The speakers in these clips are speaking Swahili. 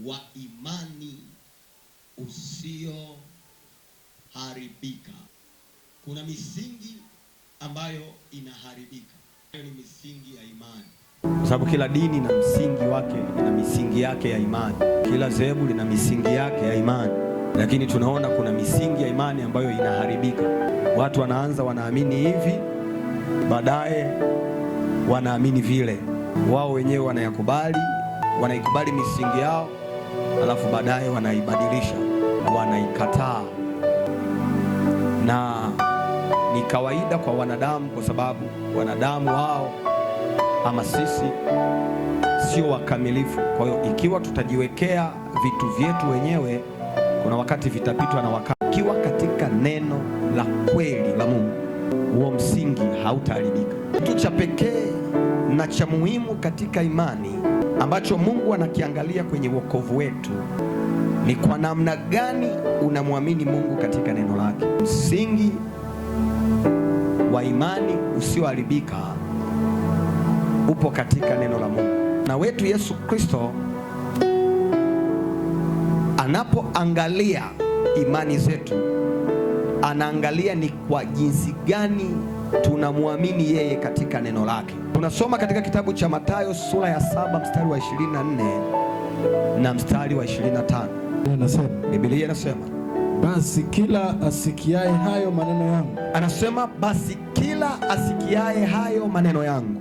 wa imani usioharibika. Kuna misingi ambayo inaharibika. Hiyo ni misingi ya imani. Kwa sababu kila dini na msingi wake, ina misingi yake ya imani. Kila dhehebu lina misingi yake ya imani. Lakini tunaona kuna misingi ya imani ambayo inaharibika. Watu wanaanza wanaamini hivi, baadaye wanaamini vile. Wao wenyewe wanaikubali misingi yao, alafu baadaye wanaibadilisha, wanaikataa. Na ni kawaida kwa wanadamu, kwa sababu wanadamu wao ama sisi sio wakamilifu. Kwa hiyo ikiwa tutajiwekea vitu vyetu wenyewe, kuna wakati vitapitwa na wakati. Ikiwa katika neno la kweli la Mungu, huo msingi hautaharibika. Kitu cha pekee na cha muhimu katika imani ambacho Mungu anakiangalia kwenye wokovu wetu ni kwa namna gani unamwamini Mungu katika neno lake. Msingi wa imani usioharibika upo katika neno la Mungu. Na wetu Yesu Kristo anapoangalia imani zetu, anaangalia ni kwa jinsi gani tunamwamini yeye katika neno lake. Tunasoma katika kitabu cha Mathayo sura ya 7 mstari wa 24 na mstari wa 25. Biblia inasema, basi kila asikiaye hayo maneno yangu, anasema basi kila asikiaye hayo maneno yangu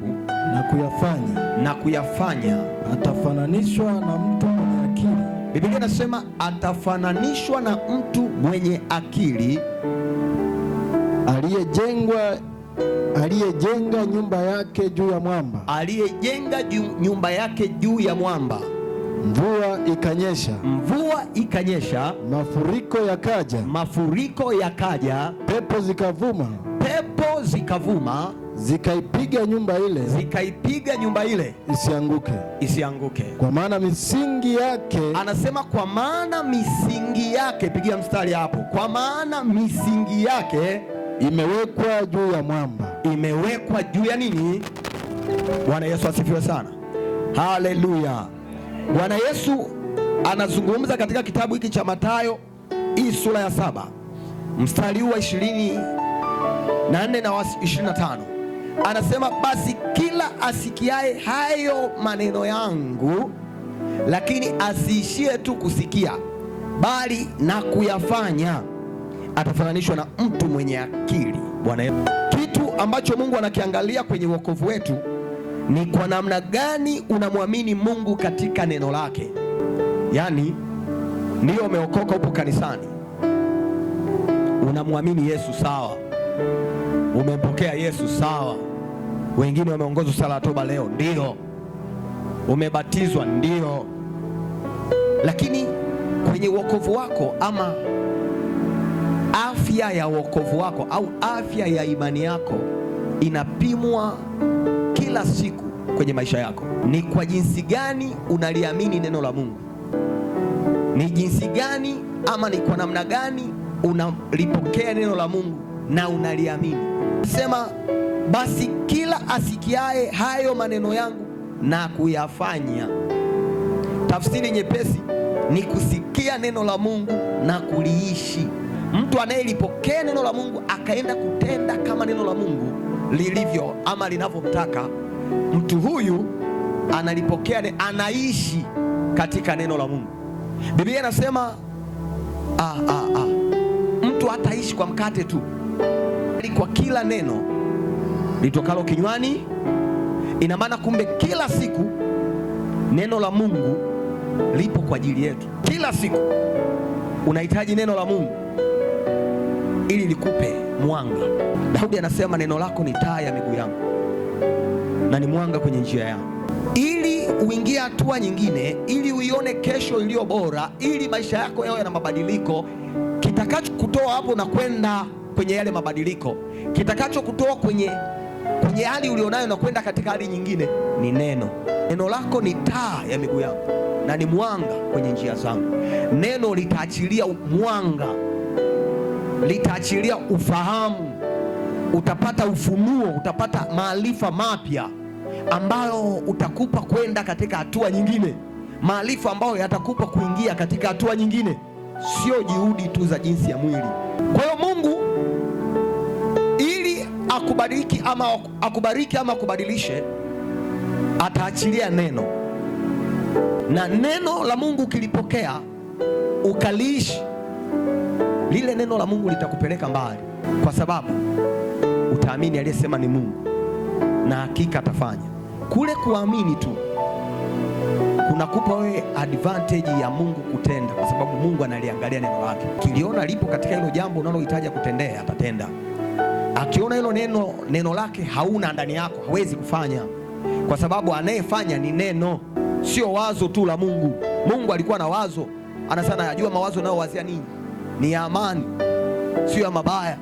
na kuyafanya atafananishwa na mtu mwenye akili. Biblia inasema atafananishwa na mtu mwenye akili aliyejenga nyumba yake juu ya mwamba. Nyumba yake juu ya mwamba. Mvua ikanyesha, mafuriko yakaja, pepo zikavuma, zikaipiga nyumba ile isianguke. Kwa maana misingi yake, anasema kwa maana misingi yake, pigia mstari hapo, kwa maana misingi yake imewekwa juu ya mwamba. Imewekwa juu ya nini? Bwana Yesu asifiwe sana. Haleluya. Bwana Yesu anazungumza katika kitabu hiki cha Mathayo, hii sura ya 7 mstari wa 24 na 25. Anasema basi kila asikiaye hayo maneno yangu, lakini asiishie tu kusikia, bali na kuyafanya, atafananishwa na mtu mwenye akili. Bwana Yesu, kitu ambacho Mungu anakiangalia kwenye wokovu wetu ni kwa namna gani unamwamini Mungu katika neno lake. Yaani, ndio umeokoka, upo kanisani, unamwamini Yesu, sawa. Umempokea Yesu, sawa. Wengine wameongozwa sala ya toba leo, ndio. Umebatizwa, ndio. Lakini kwenye wokovu wako, ama afya ya wokovu wako au afya ya imani yako inapimwa kila siku kwenye maisha yako. Ni kwa jinsi gani unaliamini neno la Mungu? Ni jinsi gani, ama ni kwa namna gani unalipokea neno la Mungu na unaliamini? Sema basi kila asikiaye hayo maneno yangu na kuyafanya. Tafsiri nyepesi ni kusikia neno la Mungu na kuliishi. Mtu anayelipokea neno la Mungu akaenda kutenda kama neno la Mungu lilivyo ama linavyomtaka, mtu huyu analipokea, anaishi katika neno la Mungu. Biblia inasema mtu hataishi kwa mkate tu, bali kwa kila neno litokalo kinywani. Ina maana kumbe kila siku neno la Mungu lipo kwa ajili yetu. Kila siku unahitaji neno la Mungu ili likupe mwanga. Daudi anasema neno lako ni taa ya miguu yangu na ni mwanga kwenye njia yangu. Ili uingie hatua nyingine, ili uione kesho iliyo bora, ili maisha yako yawe na mabadiliko, kitakacho kutoa hapo na kwenda kwenye yale mabadiliko, kitakacho kutoa kwenye hali ulionayo na kwenda katika hali nyingine, ni neno. Neno lako ni taa ya miguu yangu na ni mwanga kwenye njia zangu. Neno litaachilia mwanga, litaachilia ufahamu, utapata ufunuo, utapata maarifa mapya ambayo utakupa kwenda katika hatua nyingine. maarifa ambayo yatakupa kuingia katika hatua nyingine, sio juhudi tu za jinsi ya mwili. Kwa hiyo Mungu ili akubariki ama akubadilishe, ataachilia neno, na neno la Mungu ukilipokea ukaliishi, lile neno la Mungu litakupeleka mbali, kwa sababu utaamini aliyesema ni Mungu na hakika atafanya. Kule kuamini tu kunakupa wewe advantage ya Mungu kutenda, kwa sababu Mungu analiangalia neno lake. Kiliona lipo katika hilo jambo unalohitaji kutendea, atatenda. Akiona hilo neno lake hauna ndani yako, hawezi kufanya, kwa sababu anayefanya ni neno, sio wazo tu la Mungu. Mungu alikuwa na wazo, anasema anajua mawazo nayowazia nini, ni ya amani, sio ya mabaya.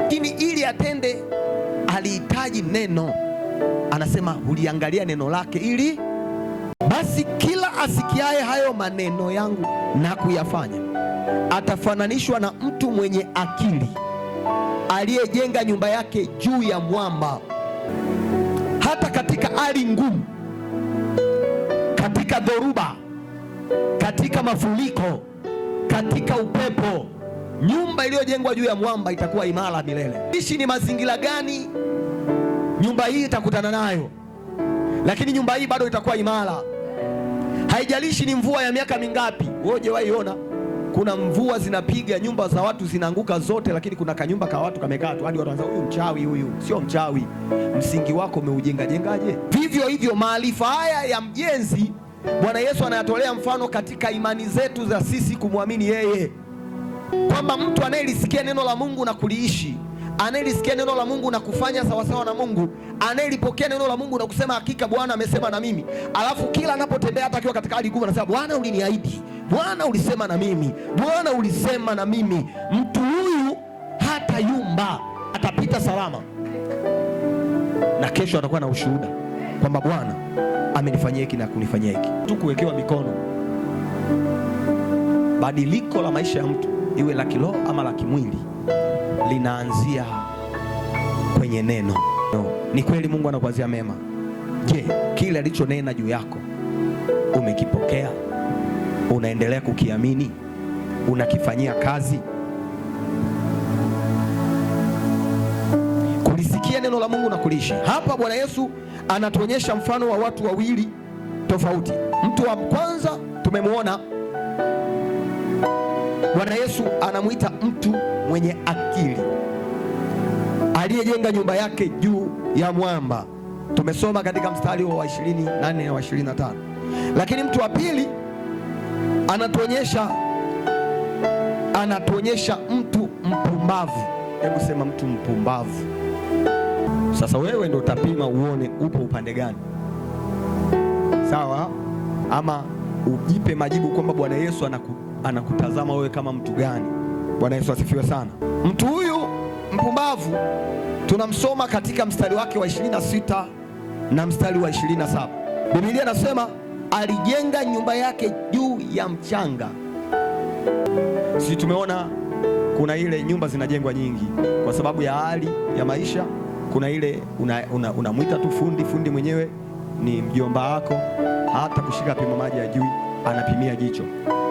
Lakini ili atende alihitaji neno. Anasema uliangalia neno lake ili basi kila asikiaye hayo maneno yangu na kuyafanya atafananishwa na mtu mwenye akili aliyejenga nyumba yake juu ya mwamba. Hata katika hali ngumu, katika dhoruba, katika mafuriko, katika upepo, nyumba iliyojengwa juu ya mwamba itakuwa imara milele. Ishi ni mazingira gani nyumba hii itakutana nayo, lakini nyumba hii bado itakuwa imara. Haijalishi ni mvua ya miaka mingapi. Wewe hujawahi ona kuna mvua zinapiga nyumba za watu zinaanguka zote, lakini kuna kanyumba ka watu kamekaa tu hadi watu wanaanza huyu mchawi. Huyu sio mchawi, msingi wako umeujenga jengaje? Vivyo hivyo maarifa haya ya mjenzi Bwana Yesu anayatolea mfano katika imani zetu za sisi kumwamini yeye, kwamba mtu anayelisikia neno la Mungu na kuliishi, anayelisikia neno la Mungu na kufanya sawasawa na Mungu, anayelipokea neno la Mungu na kusema hakika Bwana amesema na mimi, alafu kila anapotembea hata akiwa katika hali ngumu anasema Bwana uliniahidi, Bwana ulisema na mimi, Bwana ulisema na mimi. Mtu huyu hata yumba atapita salama, na kesho atakuwa na ushuhuda kwamba Bwana amenifanyia hiki na kunifanyia hiki. Tu kuwekewa mikono. Badiliko la maisha ya mtu, iwe la kiroho ama la kimwili, linaanzia kwenye neno. Ni kweli Mungu anakuwazia mema. Je, kile alichonena juu yako umekipokea? Unaendelea kukiamini? Unakifanyia kazi? Kulisikia neno la Mungu na kuliishi. Hapa Bwana Yesu anatuonyesha mfano wa watu wawili tofauti. Mtu wa kwanza tumemwona Bwana Yesu anamuita mtu mwenye akili aliyejenga nyumba yake juu ya mwamba. Tumesoma katika mstari wa 24 na 25. Lakini mtu wa pili anatuonyesha mtu mpumbavu. Hebu sema mtu mpumbavu. Sasa wewe ndio utapima uone upo upande gani, sawa? Ama ujipe majibu kwamba Bwana Yesu anakutazama wewe kama mtu gani. Bwana Yesu asifiwe sana. Mtu huyu mpumbavu tunamsoma katika mstari wake wa 26 na mstari wa 27. Biblia inasema alijenga nyumba yake juu ya mchanga. Sisi tumeona kuna ile nyumba zinajengwa nyingi kwa sababu ya hali ya maisha. Kuna ile unamwita tu fundi mwenyewe ni mjomba wako, hata kushika pima maji ya juu, anapimia jicho,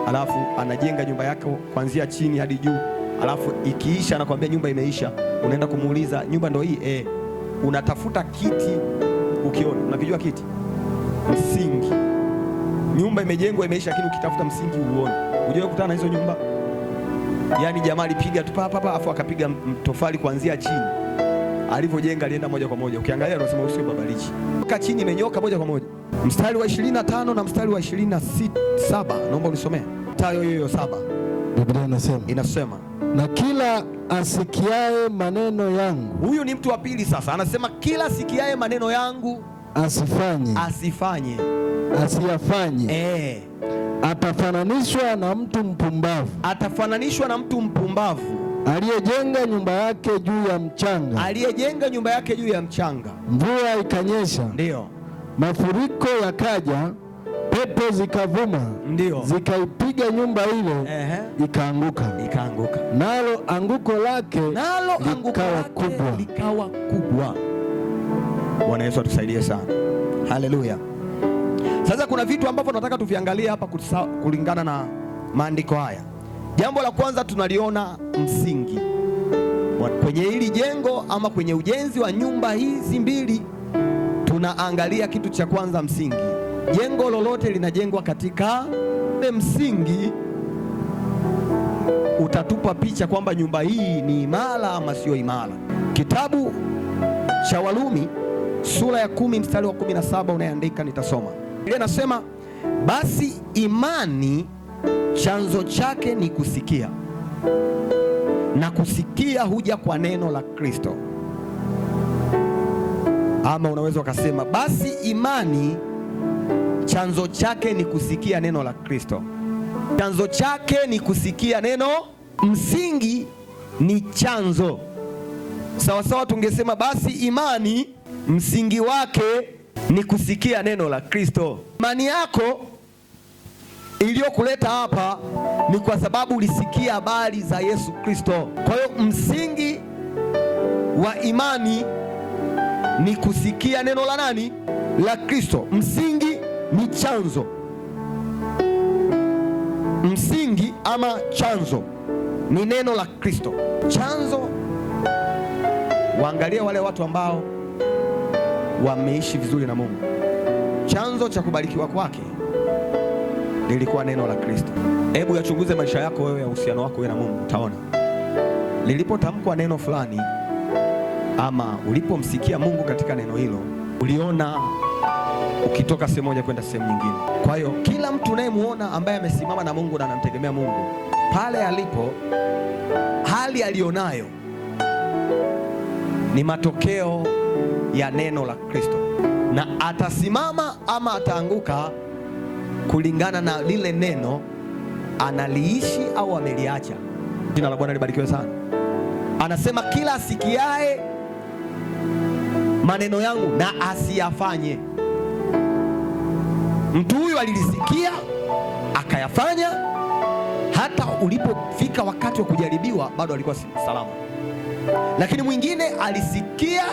alafu anajenga nyumba yako kuanzia chini hadi juu, alafu ikiisha anakuambia nyumba imeisha. Unaenda kumuuliza nyumba ndio hii? Unatafuta kiti, ukiona unakijua kiti, msingi. Nyumba imejengwa imeisha, lakini ukitafuta msingi uone. Unajua kukutana na hizo nyumba, yaani jamaa alipiga tu papa afu akapiga tofali kuanzia chini, alivyojenga alienda moja kwa moja. Ukiangalia unasema usio babalichi, mpaka chini imenyoka moja kwa moja. Mstari wa 25 na mstari wa 27, naomba unisomee. Tayo hiyo 7. Biblia inasema na kila asikiaye maneno yangu. Huyu ni mtu wa pili sasa, anasema kila asikiaye maneno yangu asifanye, asiyafanye, atafananishwa na mtu mpumbavu. Atafananishwa na mtu mpumbavu aliyejenga nyumba yake juu ya mchanga. Aliyejenga nyumba yake juu ya mchanga. Mvua ikanyesha, ndio. Mafuriko yakaja, pepo zikavuma, ndio, zikaipiga nyumba ile, ikaanguka. Nalo anguko lake likawa kubwa. Bwana Yesu atusaidie sana. Haleluya. Sasa Sasa kuna vitu ambavyo nataka tuviangalie hapa kulingana na maandiko haya. Jambo la kwanza tunaliona msingi kwenye hili jengo ama kwenye ujenzi wa nyumba hizi mbili. Tunaangalia kitu cha kwanza, msingi. Jengo lolote linajengwa katika msingi, utatupa picha kwamba nyumba hii ni imara ama sio imara. Kitabu cha Warumi sura ya 10 mstari wa 17 unaandika, nitasoma. Ile nasema, basi imani chanzo chake ni kusikia, na kusikia huja kwa neno la Kristo. Ama unaweza ukasema, basi imani chanzo chake ni kusikia neno la Kristo. Chanzo chake ni kusikia neno, msingi ni chanzo. Sawa sawa, tungesema basi imani msingi wake ni kusikia neno la Kristo. Imani yako iliyokuleta hapa ni kwa sababu ulisikia habari za Yesu Kristo. Kwa hiyo msingi wa imani ni kusikia neno la nani? La Kristo. Msingi ni chanzo. Msingi ama chanzo ni neno la Kristo. Chanzo, waangalie wale watu ambao wameishi vizuri na Mungu. Chanzo cha kubarikiwa kwake lilikuwa neno la Kristo. Hebu yachunguze maisha yako wewe, ya uhusiano wako wewe na Mungu, utaona lilipotamkwa neno fulani ama ulipomsikia Mungu katika neno hilo, uliona ukitoka sehemu moja kwenda sehemu nyingine. Kwa hiyo kila mtu unayemuona ambaye amesimama na Mungu na anamtegemea Mungu, pale alipo, hali alionayo ni matokeo ya neno la Kristo, na atasimama ama ataanguka kulingana na lile neno analiishi au ameliacha. Jina la Bwana libarikiwe sana. Anasema kila asikiae maneno yangu na asiyafanye. Mtu huyu alilisikia akayafanya, hata ulipofika wakati wa kujaribiwa bado alikuwa salama. Lakini mwingine alisikia,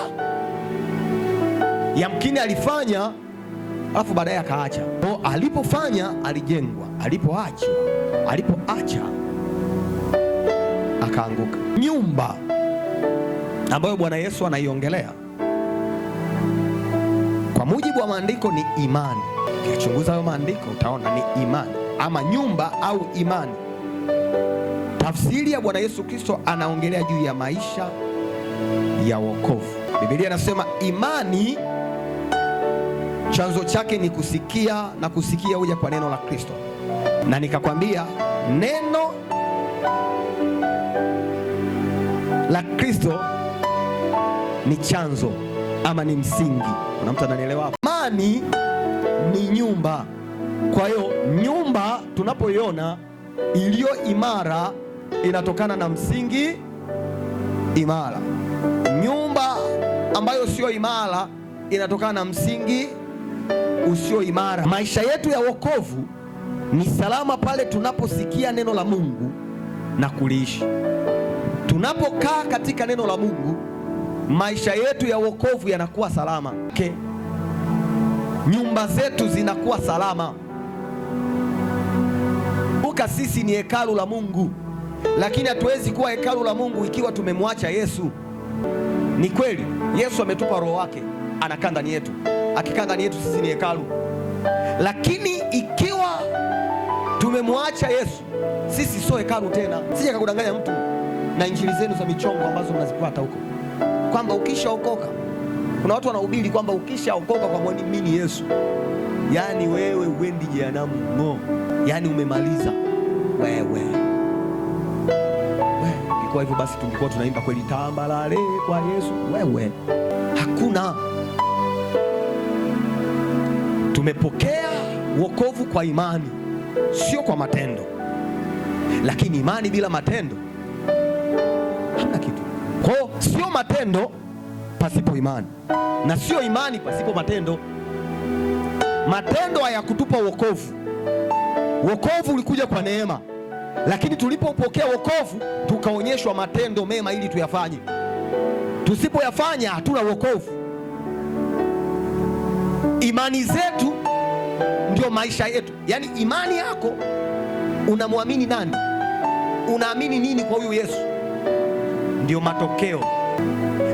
yamkini alifanya, alafu baadaye akaacha. Alipofanya alijengwa, alipoacha akaanguka. Nyumba ambayo Bwana Yesu anaiongelea kwa mujibu wa maandiko ni imani. Ukichunguza hayo maandiko utaona ni imani ama nyumba au imani. Tafsiri ya Bwana Yesu Kristo anaongelea juu ya maisha ya wokovu. Biblia inasema imani chanzo chake ni kusikia, na kusikia huja kwa neno la Kristo. Na nikakwambia neno la Kristo ni chanzo ama ni msingi. Kuna mtu ananielewa hapo? Imani ni nyumba. Kwa hiyo nyumba tunapoiona iliyo imara inatokana na msingi imara. Nyumba ambayo sio imara inatokana na msingi usio imara. Maisha yetu ya wokovu ni salama pale tunaposikia neno la Mungu na kuliishi. Tunapokaa katika neno la Mungu, maisha yetu ya wokovu yanakuwa salama. Nyumba zetu zinakuwa salama. Sisi ni hekalu la Mungu, lakini hatuwezi kuwa hekalu la Mungu ikiwa tumemwacha Yesu. Ni kweli Yesu ametupa roho wake, anakaa ndani yetu. Akikaa ndani yetu sisi ni hekalu, lakini ikiwa tumemwacha Yesu, sisi sio hekalu tena. Sije kakudanganya mtu na injili zenu za michongo ambazo mnazipata huko, kwamba ukishaokoka, kuna watu wanahubiri kwamba ukishaokoka kwa mwamini Yesu, yani wewe uendi jehanamu ngo, yani umemaliza wewe. Ingekuwa hivyo basi tungekuwa tunaimba kweli tambalale kwa Yesu. Wewe hakuna. Tumepokea wokovu kwa imani, sio kwa matendo. Lakini imani bila matendo hamna kitu. Kwa hiyo sio matendo pasipo imani, na sio imani pasipo matendo. Matendo hayakutupa wokovu. Wokovu ulikuja kwa neema, lakini tulipopokea wokovu tukaonyeshwa matendo mema ili tuyafanye. Tusipoyafanya hatuna wokovu. Imani zetu ndio ndio maisha yetu. Yaani imani yako, unamwamini nani? Unaamini nini kwa huyu Yesu? Ndio matokeo.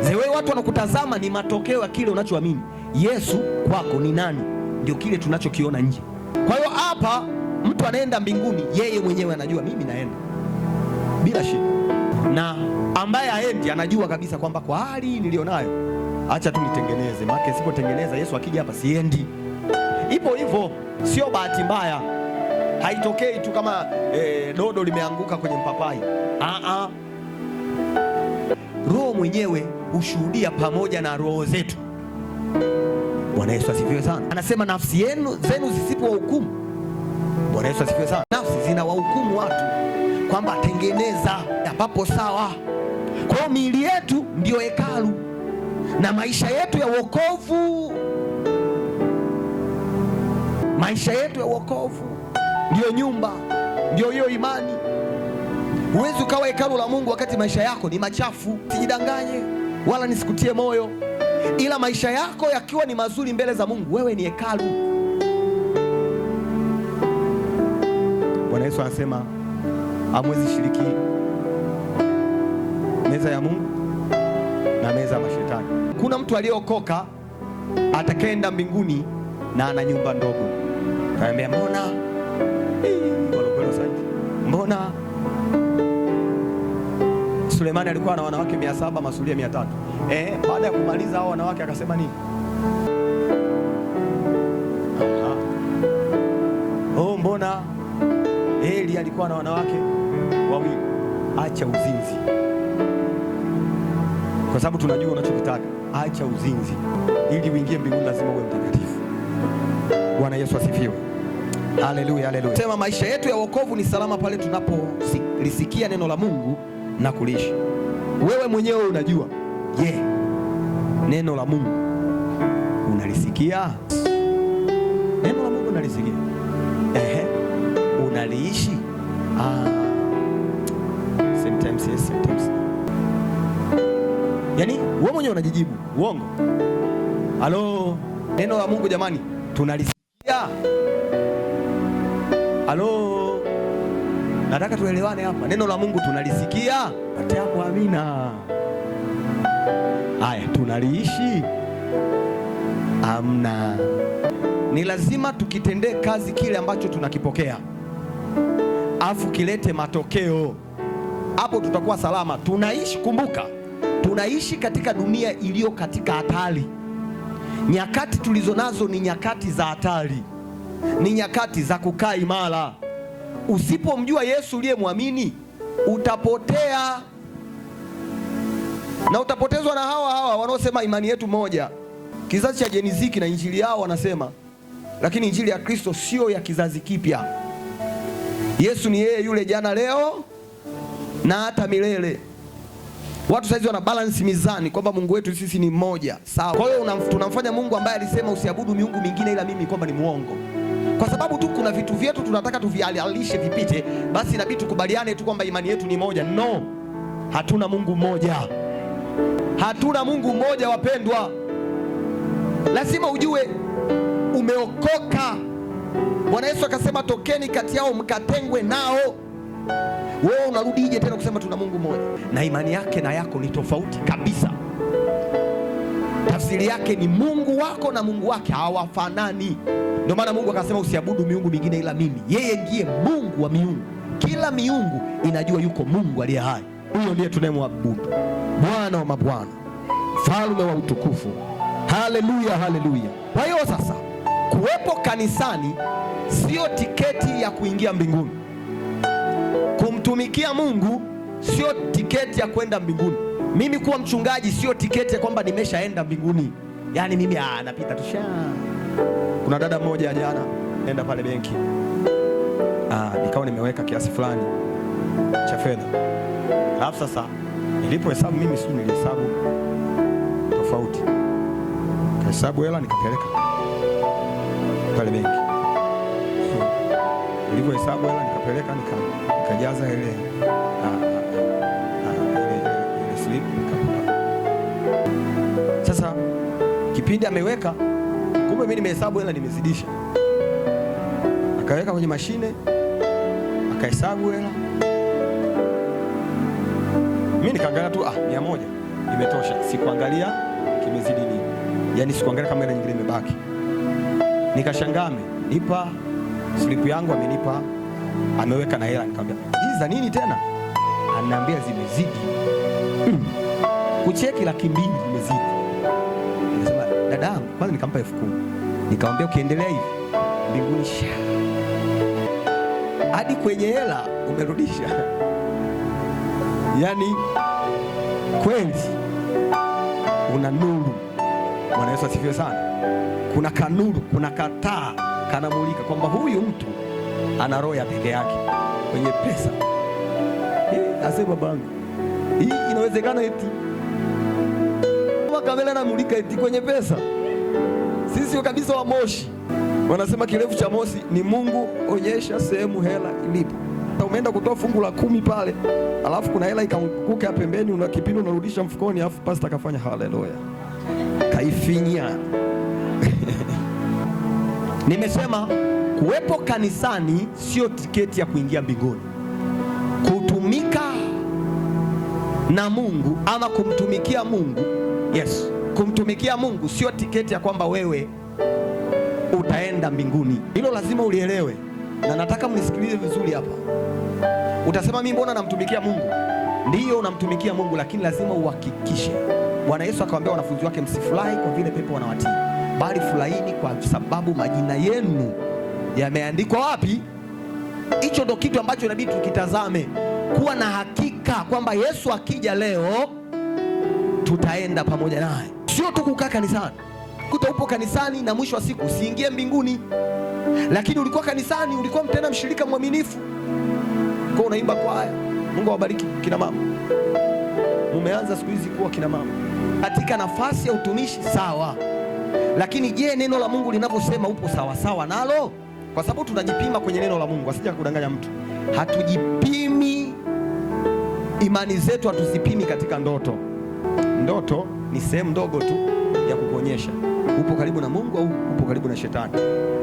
Zewe watu wanakutazama ni matokeo ya kile unachoamini. Yesu kwako ni nani? Ndio kile tunachokiona nje. Kwa hiyo hapa mtu anaenda mbinguni, yeye mwenyewe anajua mimi naenda bila shida, na ambaye haendi anajua kabisa kwamba kwa hali nilionayo acha tu nitengeneze, maana sipotengeneza Yesu akija hapa siendi. Ipo hivyo, sio bahati mbaya. Haitokei tu kama dodo limeanguka kwenye mpapai. Roho mwenyewe hushuhudia pamoja na roho zetu. Bwana Yesu asifiwe sana. Anasema nafsi zenu zisipowahukumu. Bwana Yesu asifiwe sana. Nafsi zinawahukumu watu kwamba tengeneza papo sawa. Kwa hiyo miili yetu ndio hekalu, na maisha yetu ya wokovu, maisha yetu ya wokovu ndio nyumba, ndio hiyo imani. Huwezi ukawa hekalu la Mungu wakati maisha yako ni machafu. Sijidanganye wala nisikutie moyo, ila maisha yako yakiwa ni mazuri mbele za Mungu, wewe ni hekalu. Bwana Yesu anasema hamwezi shiriki meza ya Mungu na meza ya mashetani. Kuna mtu aliyeokoka atakaenda mbinguni na ana nyumba ndogo. Kaambia mbona mbona Sulemani alikuwa na wanawake 700, masuria 300. Baada ya kumaliza hao wanawake akasema nini? Mbona Eli alikuwa na wanawake 2? Acha uzinzi, kwa sababu tunajua unachokitaka. Acha uzinzi ili uingie mbinguni, lazima uwe mtakatifu. Bwana Yesu asifiwe. Haleluya, haleluya. Sema maisha yetu ya wokovu ni salama pale tunapolisikia neno la Mungu na kuliishi. Wewe mwenyewe unajua, neno la Mungu unalisikia? Neno la Mungu unalisikia? Unaliishi? Sometimes yes, sometimes no. Yaani wewe mwenyewe unajijibu uongo. Halo, neno la Mungu jamani, tunalisikia? Halo, nataka tuelewane hapa. Neno la Mungu tunalisikia? Ataku amina. Haya, tunaliishi? Amna. Ni lazima tukitendee kazi kile ambacho tunakipokea, afu kilete matokeo. Hapo tutakuwa salama. Tunaishi, kumbuka, tunaishi katika dunia iliyo katika hatari. Nyakati tulizo nazo ni nyakati za hatari, ni nyakati za kukaa imara. Usipomjua Yesu uliyemwamini utapotea, na utapotezwa na hawa wanaosema imani yetu moja. Kizazi cha Gen Z na injili yao wanasema, lakini injili ya Kristo sio ya kizazi kipya. Yesu ni yeye yule jana, leo na hata milele. Watu saizi wana balance mizani kwamba Mungu wetu sisi ni mmoja, sawa. Kwa hiyo tunamfanya Mungu ambaye alisema usiabudu miungu mingine ila mimi kwamba ni muongo. Kwa sababu tu kuna vitu vyetu tunataka tuvialishe vipite, basi inabidi tukubaliane tu kwamba imani yetu ni moja. No, hatuna Mungu mmoja. Hatuna Mungu mmoja, wapendwa. Lazima ujue umeokoka. Bwana Yesu akasema tokeni kati yao mkatengwe nao. Wewe unarudije tena kusema tuna Mungu mmoja? Na imani yake na yako ni tofauti kabisa. Tafsiri yake ni Mungu wako na Mungu wake hawafanani. Ndio maana Mungu akasema usiabudu miungu mingine ila mimi. Yeye ndiye Mungu wa miungu. Kila miungu inajua yuko Mungu aliye hai. Huyo ndiye tunayemwabudu, Bwana wa mabwana, Mfalme wa utukufu. Haleluya, haleluya. Kwa hiyo sasa, kuwepo kanisani sio tiketi ya kuingia mbinguni. Kumtumikia Mungu sio tiketi ya kwenda mbinguni. Mimi kuwa mchungaji sio tiketi ya kwamba nimeshaenda mbinguni. Yaani mimi napita tu. Kuna dada mmoja jana nenda pale benki, nikawa nimeweka kiasi fulani cha fedha. Alafu sasa nilipohesabu mimi sio nilihesabu tofauti. Kahesabu hela nikapeleka pale benki. Nilipohesabu hela nikapeleka nikajaza ile slip. Sasa kipindi ameweka, kumbe mimi nimehesabu hela nimezidisha. Akaweka kwenye mashine, akahesabu hela. Mimi nikaangalia tu 100 imetosha, sikuangalia kimezidi nini. Yaani sikuangalia kama hela nyingine imebaki. Nikashangaa, nipa slip yangu, amenipa, ameweka na hela. Nikamwambia, hizi za nini tena? Ananiambia zimezidi. Kucheki 200,000 zimezidi. Nikasema, dadangu, kwanza nikampa 10,000. Nikamwambia, ukiendelea hivi mbinguni hadi kwenye hela umerudisha. Yaani kweli una nuru. Bwana Yesu asifiwe sana. Kuna kanuru, kuna kataa kanamulika kwamba huyu mtu ana roho ya peke yake kwenye pesa. Asema babangu, hii inawezekana eti? Kama kamera namulika eti kwenye pesa. Sisi kabisa wa Moshi wanasema kirefu cha Moshi ni Mungu onyesha sehemu hela ilipo. Umeenda kutoa fungu la 10 pale, alafu kuna hela ikaanguka pembeni, una kipindi unarudisha mfukoni, alafu pastor akafanya haleluya, kaifinya. Nimesema kuwepo kanisani sio tiketi ya kuingia mbinguni. Kutumika na Mungu ama kumtumikia Mungu, yes, kumtumikia Mungu sio tiketi ya kwamba wewe utaenda mbinguni. Hilo lazima ulielewe, na nataka mnisikilize vizuri hapa. Utasema mimi mbona namtumikia Mungu? Ndiyo, unamtumikia Mungu, lakini lazima uhakikishe. Bwana Yesu akawaambia wanafunzi wake, msifurahi kwa vile pepo wanawatii, bali furahini kwa sababu majina yenu yameandikwa wapi? Hicho ndo kitu ambacho inabidi tukitazame, kuwa na hakika kwamba Yesu akija leo tutaenda pamoja naye. Sio tu kukaa kanisani. Kuta upo kanisani na mwisho wa siku usiingie mbinguni, lakini ulikuwa kanisani, ulikuwa mtenda mshirika mwaminifu, kwa unaimba kwaya. Mungu awabariki kina mama, mumeanza siku hizi kuwa kina mama katika nafasi ya utumishi, sawa. Lakini je, neno la Mungu linavyosema upo sawa sawa nalo? Kwa sababu tunajipima kwenye neno la Mungu, asije kudanganya mtu. Hatujipimi imani zetu, hatuzipimi katika ndoto. Ndoto ni sehemu ndogo tu ya kukuonyesha upo karibu na Mungu au upo karibu na shetani,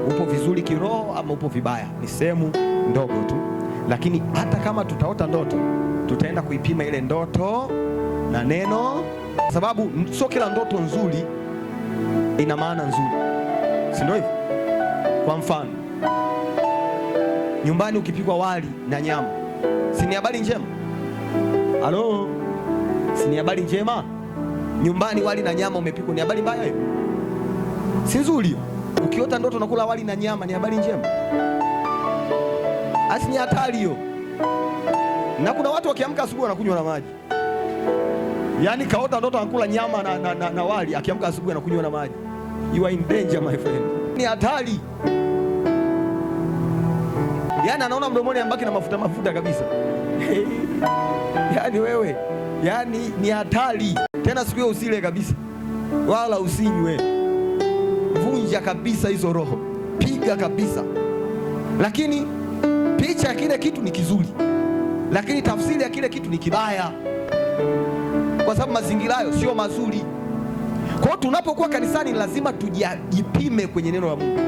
upo vizuri kiroho ama upo vibaya. Ni sehemu ndogo tu, lakini hata kama tutaota ndoto, tutaenda kuipima ile ndoto na neno, sababu sio kila ndoto nzuri ina maana nzuri, si ndio hivyo? Kwa mfano, nyumbani ukipikwa wali na nyama, si ni habari njema? Halo, si ni habari njema? Nyumbani wali na nyama umepikwa, ni habari mbaya hiyo? Si nzuri? Ukiota ndoto unakula wali na nyama, ni habari njema? Asi ni hatari hiyo. Na kuna watu wakiamka asubuhi wanakunywa na maji. Yaani kaota ndoto anakula nyama na wali, akiamka asubuhi anakunywa na maji. You are in danger my friend. Ni hatari. Yaani anaona mdomoni ambaki na mafuta kabisa. Yaani wewe, yaani ni hatari. Tena siku hiyo usile kabisa, wala usinywe. Vunja kabisa hizo roho, piga kabisa. Lakini picha ya kile kitu ni kizuri, lakini tafsiri ya kile kitu ni kibaya, kwa sababu mazingira hayo sio mazuri. Kwa hiyo tunapokuwa kanisani lazima tujipime kwenye neno la Mungu.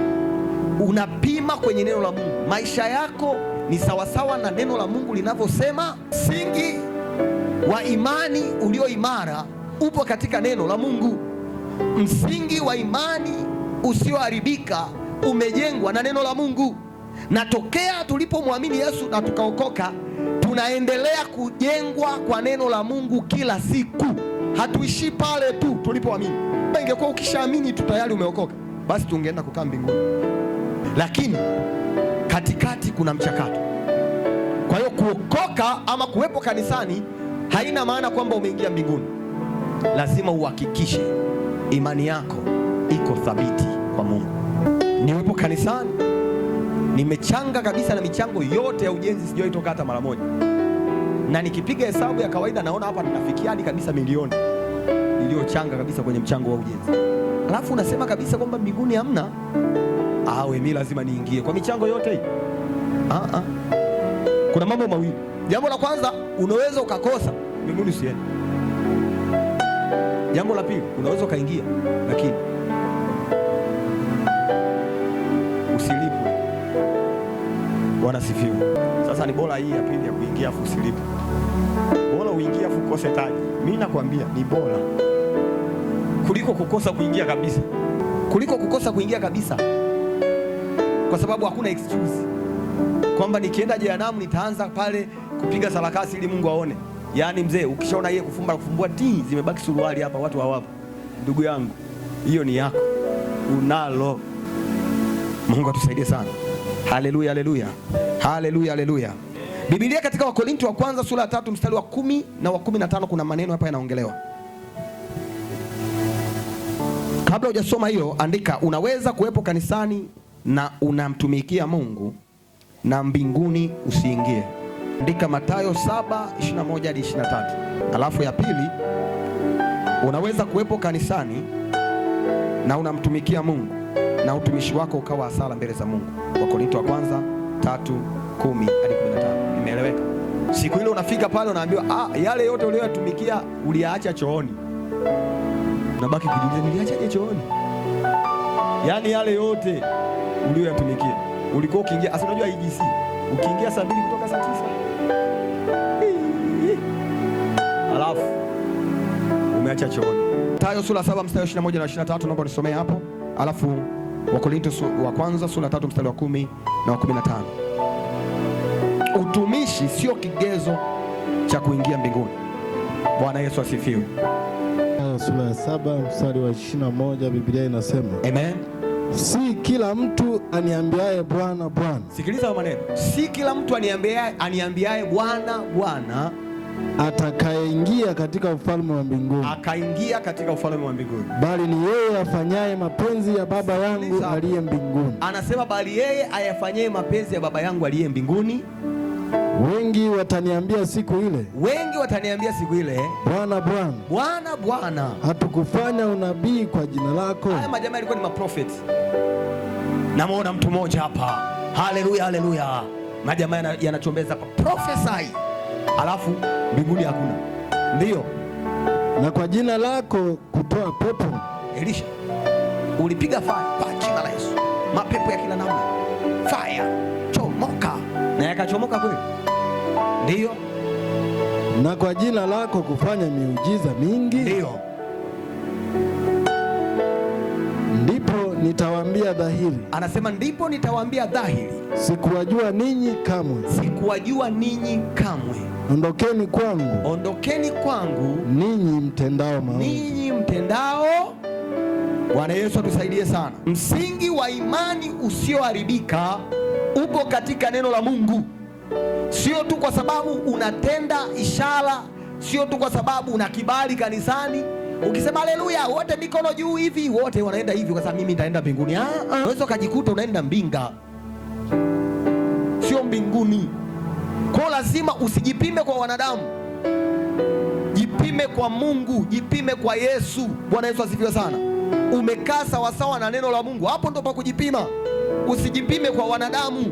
Unapima kwenye neno la Mungu, maisha yako ni sawasawa na neno la Mungu linavyosema. Msingi wa imani ulio imara upo katika neno la Mungu. Msingi wa imani usioharibika umejengwa na neno la Mungu. Na tokea tulipomwamini Yesu na tukaokoka, tunaendelea kujengwa kwa neno la Mungu kila siku. Hatuishi pale tu tulipoamini. Ingekuwa ukishaamini tu tayari umeokoka, basi tungeenda kukaa mbinguni. Lakini katikati kuna mchakato. Kwa hiyo kuokoka ama kuwepo kanisani haina maana kwamba umeingia mbinguni. Lazima uhakikishe imani yako iko thabiti kwa Mungu. Niwepo kanisani, nimechanga kabisa na michango yote ya ujenzi, sijawahi toka hata mara moja. Na nikipiga hesabu ya kawaida naona hapa ninafikia hadi kabisa milioni niliyochanga kabisa kwenye mchango wa ujenzi. Alafu unasema kabisa kwamba mbinguni hamna. Mimi lazima niingie kwa michango yote hii. Kuna mambo mawili. Jambo la kwanza, unaweza ukakosa mbinguni usiende. Jambo la pili, unaweza ukaingia lakini usilipwe. Bwana sifiwe. Sasa ni bora hii ya pili ya kuingia afu usilipe. Bora uingie afu ukose taji. Mimi nakwambia ni bora kuliko kukosa kuingia kabisa. Kuliko kukosa kuingia kabisa. Kwa sababu hakuna excuse kwamba nikienda jehanamu nitaanza pale kupiga sarakasi ili Mungu aone. Yaani mzee, ukishaona yeye kufumbua zimebaki suruali hapa, watu hawapo. Ndugu yangu, hiyo ni yako. Unalo. Mungu atusaidie sana. Haleluya, haleluya. Haleluya, haleluya. Biblia katika Wakorintho wa kwanza sura ya 3 mstari wa 10 na wa 15 kuna maneno hapa yanaongelewa. Kabla hujasoma hiyo, andika unaweza kuwepo kanisani na unamtumikia Mungu na mbinguni usiingie. Andika Mathayo 7:21 hadi 23. Alafu ya pili, unaweza kuwepo kanisani na unamtumikia Mungu na utumishi wako ukawa hasara mbele za Mungu. Wakorintho wa kwanza 3:10 hadi 15. Imeeleweka? Siku ile unafika pale unaambiwa yale yote uliyoyatumikia uliyaacha chooni. Unabaki kujiuliza niliachaje chooni? Yaani yale yote uliyoyatumikia. Ulikuwa ukiingia, asa unajua IGC, ukiingia saa 2 kutoka saa 9. Alafu umeacha chooni. Mathayo sura 7 mstari wa 21 na 23 naomba nisomee hapo. Alafu Wakorintho wa kwanza sura 3 mstari wa 10 na wa 15. Utumishi sio kigezo cha kuingia mbinguni. Bwana Yesu asifiwe. Sura ya 7 mstari wa 21 Biblia inasema, amen, si kila mtu aniambiaye Bwana Bwana. Sikiliza maneno. Si kila mtu aniambiaye Bwana Bwana atakayeingia katika ufalme wa mbinguni. Akaingia katika ufalme wa mbinguni. Bali ni yeye afanyaye mapenzi ya Baba yangu aliye mbinguni. Anasema bali yeye ayafanyaye mapenzi ya Baba yangu aliye mbinguni. Wengi wataniambia siku ile. Wengi wataniambia siku ile. Bwana Bwana. Bwana Bwana. Hatukufanya unabii kwa jina lako? Haya majamaa walikuwa ni maprofeti. Namuona mtu mmoja hapa. Haleluya, haleluya. Majamaa yanachombeza hapa. Prophesy. Alafu mbinguni hakuna. Ndio. Na kwa jina lako kutoa pepo. Elisha, ulipiga fire kwa jina la Yesu. Mapepo ya kila namna. Fire. Chomoka. Na yakachomoka kweli. Ndio. Na kwa jina lako kufanya miujiza mingi. Ndio. Ndipo nitawaambia dhahiri. Anasema ndipo nitawaambia dhahiri. Sikuwajua ninyi kamwe. Sikuwajua ninyi kamwe. Ondokeni kwangu. Ondokeni kwangu. Ninyi mtendao maovu. Ninyi mtendao. Bwana Yesu atusaidie sana. Msingi wa imani usioharibika upo katika neno la Mungu. Sio tu kwa sababu unatenda ishara, sio tu kwa sababu una kibali kanisani. Ukisema haleluya, wote mikono juu hivi, wote wanaenda hivi kwa sababu mimi nitaenda mbinguni. Unaweza ukajikuta unaenda mbinga, sio mbinguni. Kwa lazima usijipime kwa wanadamu, jipime kwa Mungu, jipime kwa Yesu. Bwana Yesu asifiwe sana. Umekaa sawasawa na neno la Mungu, hapo ndo pa kujipima. Usijipime kwa wanadamu.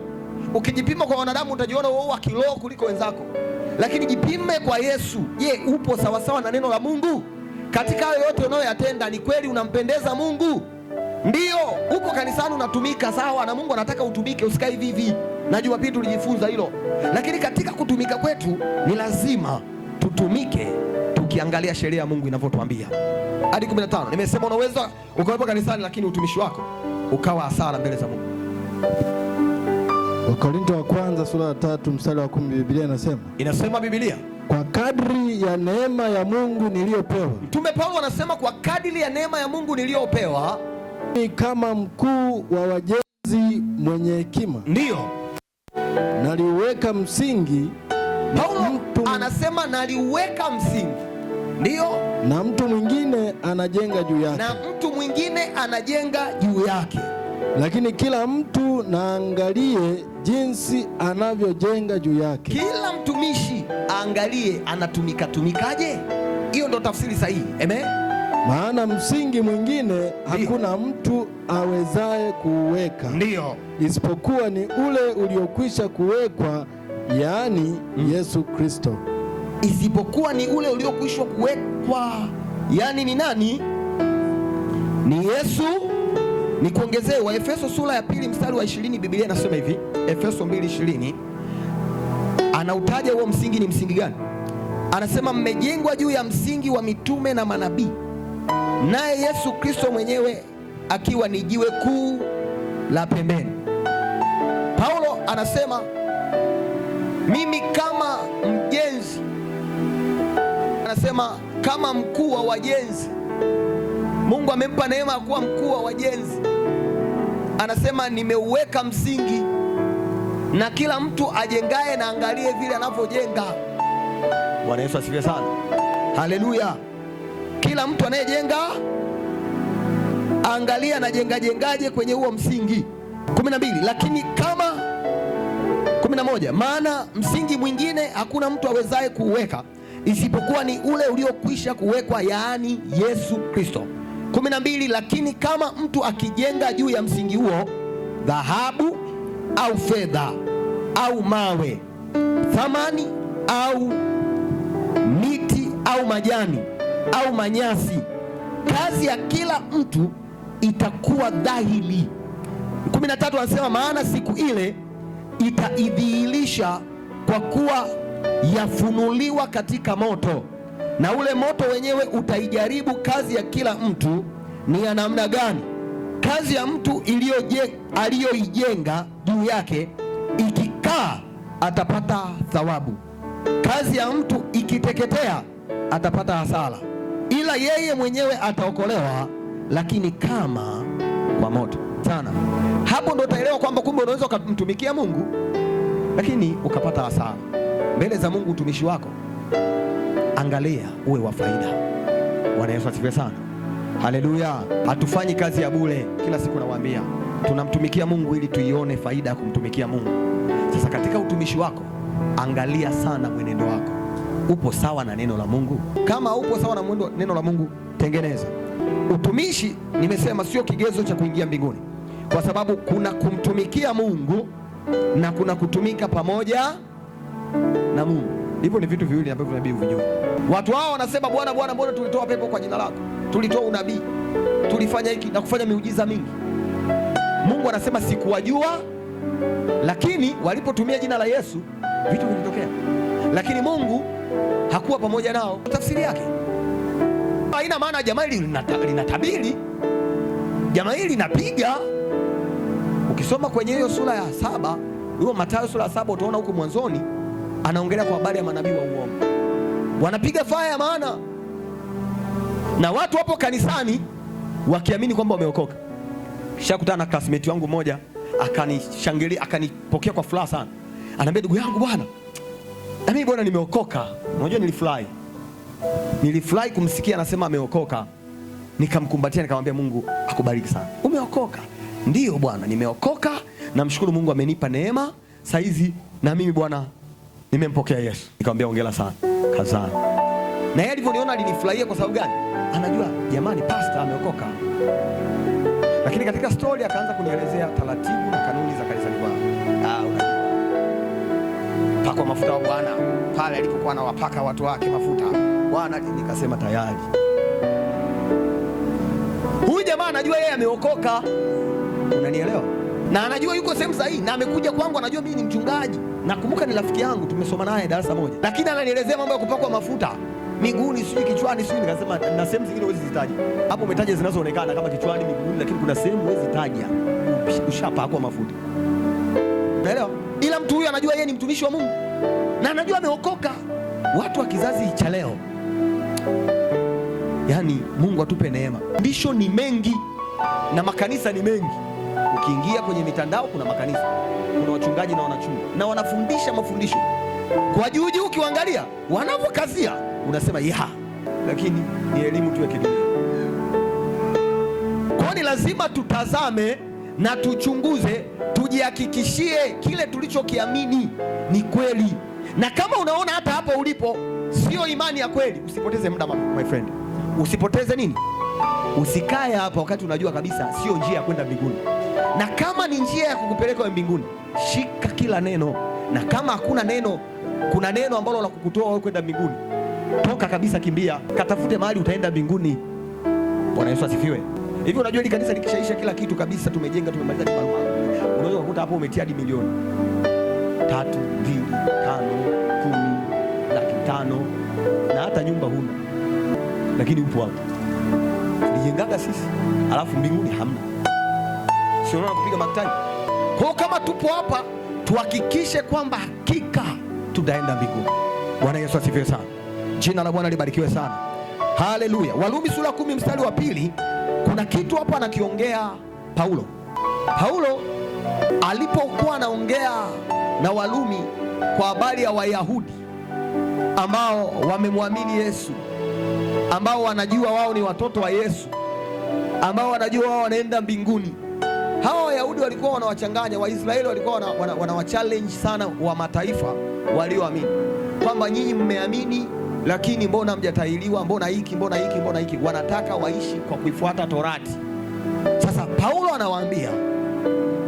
Ukijipima kwa wanadamu utajiona wewe wa kiroho kuliko wenzako, lakini jipime kwa Yesu. Je, upo sawasawa na neno la Mungu? Katika hayo yote unayoyatenda, ni kweli unampendeza Mungu? Ndio. Uko kanisani unatumika sawa, na Mungu anataka utumike, usikae hivi hivi. Na Jumapili tulijifunza hilo. Lakini katika kutumika kwetu ni lazima tutumike tukiangalia sheria ya Mungu inavyotuambia. Hadi 15. Nimesema unaweza ukawepo kanisani lakini utumishi wako ukawa hasara mbele za Mungu. Wakorintho wa kwanza sura ya 3 mstari wa 10 Biblia inasema Biblia, kwa kadri ya neema ya Mungu niliyopewa. Mtume Paulo anasema kwa kadri ya neema ya Mungu niliyopewa, ni kama mkuu wa wajenzi mwenye hekima. Ndio. Naliuweka msingi. Paulo anasema naliuweka msingi. Ndio. Na mtu mwingine anajenga juu yake. Na mtu mwingine anajenga juu yake. Lakini kila mtu naangalie jinsi anavyojenga juu yake. Kila mtumishi aangalie anatumikaje. Hiyo ndo tafsiri sahihi. Amen. Maana msingi mwingine hakuna mtu awezaye kuuweka. Ndio. Isipokuwa ni ule uliokwisha kuwekwa, yaani Yesu Kristo. Isipokuwa ni ule uliokwisha kuwekwa, yaani ni nani? Ni Yesu Ni kuongezee Waefeso sura ya 2 mstari wa 20, Biblia inasema hivi, Efeso 2:20. Anautaja huo msingi ni msingi gani? Anasema mmejengwa juu ya msingi wa mitume na manabii, naye Yesu Kristo mwenyewe akiwa ni jiwe kuu la pembeni. Paulo anasema mimi kama mjenzi, anasema kama mkuu wa wajenzi, Mungu amempa neema ya kuwa mkuu wa wajenzi. Anasema nimeuweka msingi, na kila mtu ajengaye na angalie vile anavyojenga. Bwana Yesu asifiwe sana, haleluya. Kila mtu anayejenga angalia anajengaje kwenye huo msingi. 12, lakini kama 11, maana msingi mwingine hakuna mtu awezaye kuuweka isipokuwa ni ule uliokwisha kuwekwa, yaani Yesu Kristo. 12, lakini kama mtu akijenga juu ya msingi huo dhahabu au fedha au mawe thamani au miti au majani au manyasi, kazi ya kila mtu itakuwa dhahiri. 13 anasema maana siku ile itaidhihirisha, kwa kuwa yafunuliwa katika moto, na ule moto wenyewe utaijaribu kazi ya kila mtu ni ya namna gani. Kazi ya mtu aliyoijenga juu yake ikikaa atapata thawabu, kazi ya mtu ikiteketea atapata hasara, ila yeye mwenyewe ataokolewa, lakini kama kwa moto sana. Hapo ndo utaelewa kwamba kumbe unaweza ukamtumikia Mungu lakini ukapata hasara mbele za Mungu. Utumishi wako angalia uwe wa faida. Bwana Yesu asifiwe sana, haleluya. Hatufanyi kazi ya bure. Kila siku nawaambia tunamtumikia Mungu ili tuione faida ya kumtumikia Mungu. Sasa katika utumishi wako angalia sana mwenendo wako, upo sawa na neno la Mungu? Kama upo sawa na neno la Mungu, tengeneza. Utumishi nimesema sio kigezo cha kuingia mbinguni, kwa sababu kuna kumtumikia Mungu na kuna kutumika pamoja na Mungu. Hivyo ni vitu viwili ambavyo nabii uvijue. Watu hao wanasema Bwana, Bwana, mbona tulitoa pepo kwa jina lako, tulitoa unabii, tulifanya hiki na kufanya miujiza mingi. Mungu anasema sikuwajua, lakini walipotumia jina la Yesu vitu vilitokea, lakini Mungu hakuwa pamoja nao. Tafsiri yake haina maana jamaa hili linatabiri, jamaa hili linapiga. Ukisoma kwenye hiyo sura ya 7, hiyo Mathayo sura ya 7, utaona huko mwanzoni anaongelea kwa habari ya manabii wa uongo, wanapiga faya ya maana, na watu wapo kanisani wakiamini kwamba wameokoka. Kisha kutana na classmate wangu mmoja, akanishangilia, akanipokea kwa furaha sana, ananiambia ndugu yangu, bwana na mimi bwana nimeokoka. Unajua nilifurahi kumsikia anasema ameokoka, nikamkumbatia nikamwambia Mungu akubariki sana. Umeokoka? Ndiyo bwana, nimeokoka, namshukuru Mungu amenipa neema, saizi na mimi bwana nimempokea Yesu. Nikamwambia hongera sana, kazana. Na yeye alivyoniona alinifurahia. Kwa sababu gani? Anajua jamani pastor ameokoka. Lakini katika story akaanza kunielezea taratibu na kanuni za kanisa ni bwana. Pakwa mafuta wa Bwana pale alipokuwa anawapaka watu wake mafuta Bwana. Nikasema tayari huyu jamaa anajua yeye ameokoka, unanielewa? Na anajua yuko sehemu sahihi, na amekuja kwangu, anajua mimi ni mchungaji. Nakumbuka ni rafiki yangu, tumesoma naye darasa moja, lakini ananielezea mambo ya kupakwa mafuta miguuni, sijui kichwani, sijui. Nikasema na sehemu zingine huwezi zitaja. Hapo umetaja zinazoonekana kama kichwani, miguuni, lakini kuna sehemu huwezi taja ushapakwa mafuta, unaelewa? Ila mtu huyu anajua yeye ni mtumishi wa Mungu na anajua ameokoka. Watu wa kizazi cha leo, yani Mungu atupe neema. Fundisho ni mengi na makanisa ni mengi. Ukiingia kwenye mitandao kuna makanisa, kuna wachungaji na wanachunga na wanafundisha mafundisho kwa juu juu, ukiangalia wanapokazia unasema lakini ni elimu tu ya kidunia. Kwa ni lazima tutazame na tuchunguze, tujihakikishie kile tulichokiamini ni kweli. Na kama unaona hata hapo ulipo sio imani ya kweli, usipoteze muda my friend. Usipoteze nini? Usikae hapa wakati unajua kabisa sio njia ya kwenda mbinguni. Na kama ni njia ya kukupeleka mbinguni, shika kila neno. Na kama hakuna neno, kuna neno ambalo la kukutoa wewe kwenda mbinguni, toka kabisa, kimbia, katafute mahali utaenda mbinguni. Bwana Yesu asifiwe. Hivi unajua hili kanisa likishaisha kila kitu kabisa, tumejenga, tumemaliza kibarua, unaweza kukuta hapo umetia hadi milioni 3, 2, 5, 10, 500 na hata nyumba huna, lakini upo hapo. Tulijengaga sisi, alafu mbinguni hamna. Sio unaona kupiga maktani. Kwa kama tupo hapa, tuhakikishe kwamba hakika tutaenda mbinguni. Bwana Yesu asifiwe sana. Jina la Bwana libarikiwe sana. Haleluya. Warumi sura 10 mstari wa 2, kuna kitu hapa anakiongea Paulo. Paulo alipokuwa anaongea na Warumi kwa habari ya Wayahudi ambao wamemwamini Yesu, ambao wanajua wao ni watoto wa Yesu, ambao wanajua wao wanaenda mbinguni. Hawa Wayahudi walikuwa wanawachanganya Waisraeli, walikuwa wanawachallenge sana wa mataifa walioamini, kwamba nyinyi mmeamini lakini mbona mjatahiriwa, mbona hiki, mbona hiki, mbona hiki. Wanataka waishi kwa kuifuata Torati. Sasa Paulo anawaambia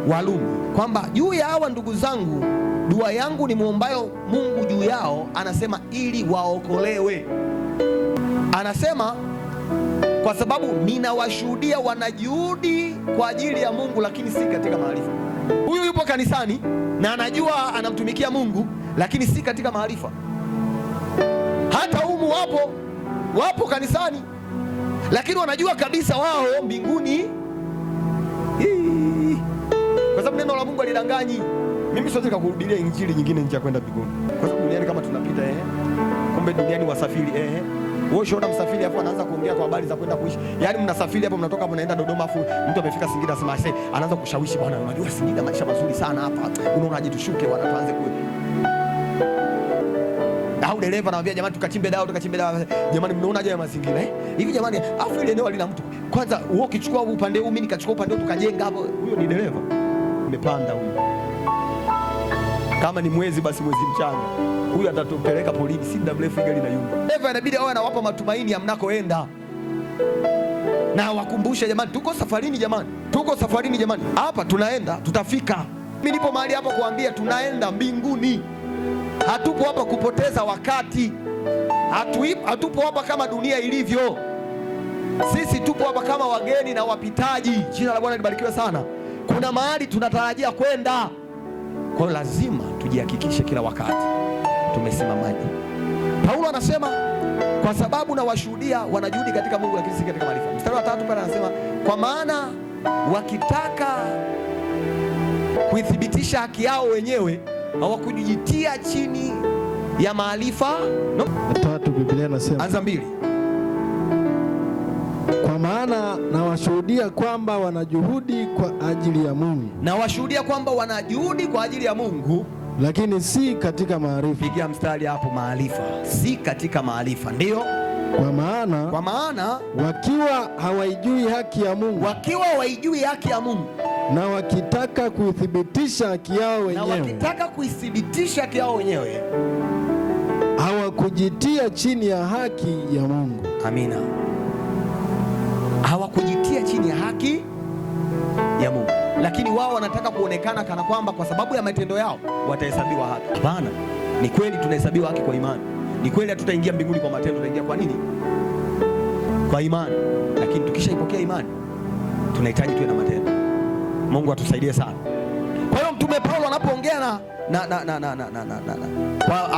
Warumi kwamba juu ya hawa ndugu zangu, dua yangu ni muombayo Mungu juu yao, anasema ili waokolewe. Anasema kwa sababu ninawashuhudia wanajuhudi kwa ajili ya Mungu, lakini si katika maarifa. Huyu yupo kanisani na anajua anamtumikia Mungu, lakini si katika maarifa. Hata humu wapo kanisani, lakini wanajua kabisa wao mbinguni. Kwa sababu neno la Mungu alidanganyi. Mimi siwezi kukuhubiria injili nyingine nje ya kwenda mbinguni, kwa sababu duniani kama tunapita kumbe duniani wasafiri wewe unaona msafiri hapo anaanza kuongea kwa habari za kwenda kuishi. Yaani mnasafiri hapo, mnatoka hapo mnaenda Dodoma, afu mtu amefika Singida asema anaanza kushawishi, bwana unajua Singida maisha mazuri sana hapa, unaonaje tushuke wanatuanze kule. Au dereva anamwambia jamani tukachimbe dawa, jamani mnaonaje ya mazingira hivi jamani, afu ile eneo halina mtu. Kwanza wewe ukichukua upande huu, mimi nikachukua upande huu, tukajenga hapo. Huyo ni dereva umepanda huyo. Kama ni mwezi basi mwezi mchanga, huyu atatupeleka polini, si muda mrefu gari na yumba. Dereva inabidi awe anawapa matumaini ya mnakoenda, na wakumbushe jamani, tuko safarini jamani, hapa tunaenda, tutafika. Mimi nipo mahali hapa kuambia tunaenda mbinguni. Hatupo hapa kupoteza wakati, hatupo hapa kama dunia ilivyo. Sisi tupo hapa kama wageni na wapitaji. Jina la Bwana libarikiwe sana. Kuna mahali tunatarajia kwenda, kwa hiyo lazima tujihakikishe kila wakati tumesimamaje. Paulo anasema kwa sababu na washuhudia wanajuhudi katika Mungu, lakini si katika maarifa. Mstari wa 3 pale anasema kwa maana wakitaka kuithibitisha haki yao wenyewe hawakujitia chini ya maarifa. Tatu, Biblia inasema, anza 2, kwa maana na washuhudia kwamba wanajuhudi kwa ajili ya Mungu. Na washuhudia kwamba wanajuhudi kwa ajili ya Mungu, lakini si katika maarifa. Pigia mstari hapo, maarifa, si katika maarifa. Ndio kwa maana wakiwa hawaijui haki ya Mungu, na wakitaka kuithibitisha haki yao wenyewe, hawakujitia chini ya haki ya Mungu. Amina. Hawakujitia chini ya haki ya Mungu, lakini wao wanataka kuonekana kana kwamba kwa sababu ya matendo yao watahesabiwa haki. Hapana, ni kweli tunahesabiwa haki kwa imani. Ni kweli hatutaingia mbinguni kwa matendo, tutaingia kwa nini? Kwa imani. Lakini tukishaipokea imani tunahitaji tuwe na matendo. Mungu atusaidie sana. Kwa hiyo Mtume Paulo anapoongea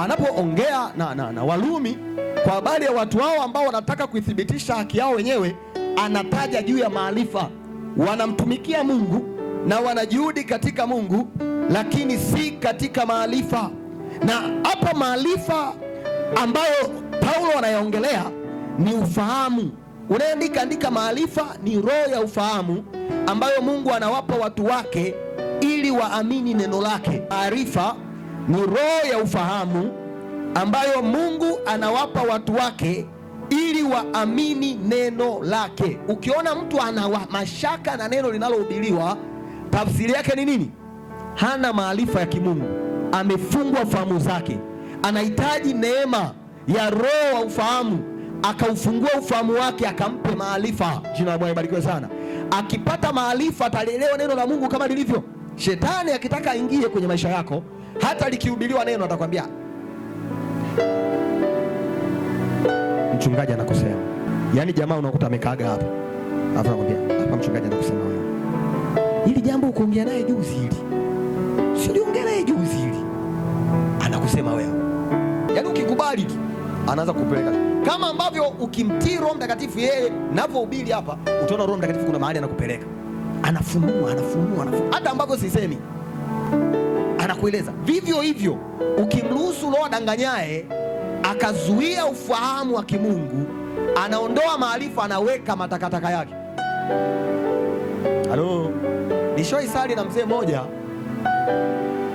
anapoongea na Warumi kwa habari ya watu hao ambao wanataka kuithibitisha haki yao wenyewe, anataja juu ya maarifa. Wanamtumikia Mungu na wanajuhudi katika Mungu, lakini si katika maarifa. Na hapa maarifa ambayo Paulo anayaongelea ni ufahamu. Unaandika maarifa ni roho ya ufahamu ambayo Mungu anawapa watu wake ili waamini neno lake. Maarifa ni roho ya ufahamu ambayo Mungu anawapa watu wake ili waamini neno lake. Ukiona mtu ana mashaka na neno linalohubiriwa, tafsiri yake ni nini? Hana maarifa ya kimungu, amefungwa fahamu zake. Anahitaji neema ya roho wa ufahamu, akaufungua ufahamu wake, akampe maarifa. Jina la Bwana libarikiwe sana. Akipata maarifa atalielewa neno la Mungu kama lilivyo. Shetani akitaka aingie kwenye maisha yako, hata likihubiriwa neno atakwambia mchungaji anakosea. Yaani jamaa unakuta amekaaga hapa, alafu anakwambia hapa mchungaji anakusema wewe. Hili jambo ukoongea naye juzi hili. Si uliongea naye juzi hili. Anakusema wewe. Yaani ukikubali tu anaanza kupeleka. Kama ambavyo ukimtii Roho Mtakatifu yeye ninapohubiri hapa, utaona Roho Mtakatifu kuna mahali anakupeleka. Anafunua. Hata ambavyo sisemi. Anakueleza. Vivyo hivyo ukimruhusu Roho adanganyaye akazuia ufahamu wa kimungu, anaondoa maarifa, anaweka matakataka yake. Halo. Nishoi sali na mzee mmoja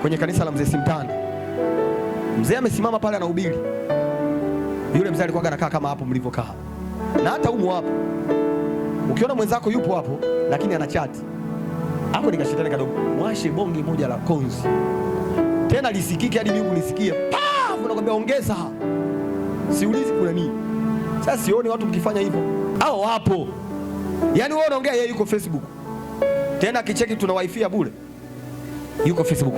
kwenye kanisa la mzee Simtanda. Mzee amesimama pale anahubiri. Yule mzee alikuwa anakaa kama hapo mlivyokaa. Na hata humo hapo. Ukiona mwenzako yupo hapo lakini ana chat. Hapo nikashitana kidogo. Mwashe bonge moja la konzi. Tena lisikike hadi mimi nisikie. Unakwambia ongeza. Siulizi kuna nini. Sasa sioni watu mkifanya hivyo. Hao wapo. Yaani wewe unaongea yeye yuko Facebook. Tena kicheki tuna wifi ya bure. Yuko Facebook.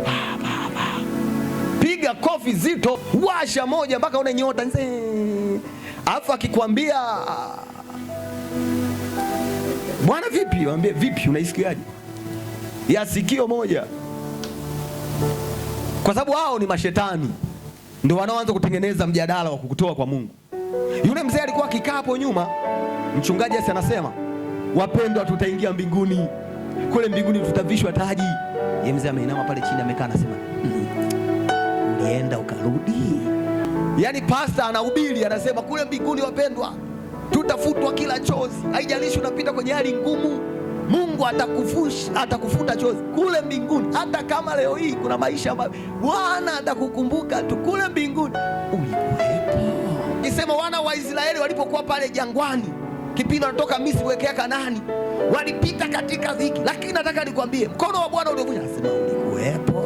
Piga kofi zito, washa moja mpaka une nyota. Alafu akikwambia bwana vipi? Mwambie vipi, unaisikiaje? Ya sikio moja. Kwa sababu hao ni mashetani. Ndio wanaoanza kutengeneza mjadala wa kukutoa kwa Mungu. Yule mzee alikuwa akikaa hapo nyuma, mchungaji anasema, wapendwa tutaingia mbinguni. Kule mbinguni tutavishwa taji. Yeye mzee ameinama pale chini amekaa anasema, ulienda ukarudi. Yaani pasta anahubiri anasema kule mbinguni wapendwa tutafutwa kila chozi. Haijalishi unapita kwenye hali ngumu, Mungu atakufuta chozi kule mbinguni. Hata kama leo hii kuna maisha Bwana atakukumbuka tu kule mbinguni. Ulikuwepo. Nisema wana wa Israeli walipokuwa pale jangwani, kipindi wanatoka Misri kuelekea Kanaani, walipita katika dhiki, lakini nataka nikwambie mkono wa Bwana uliokuja, anasema ulikuwepo.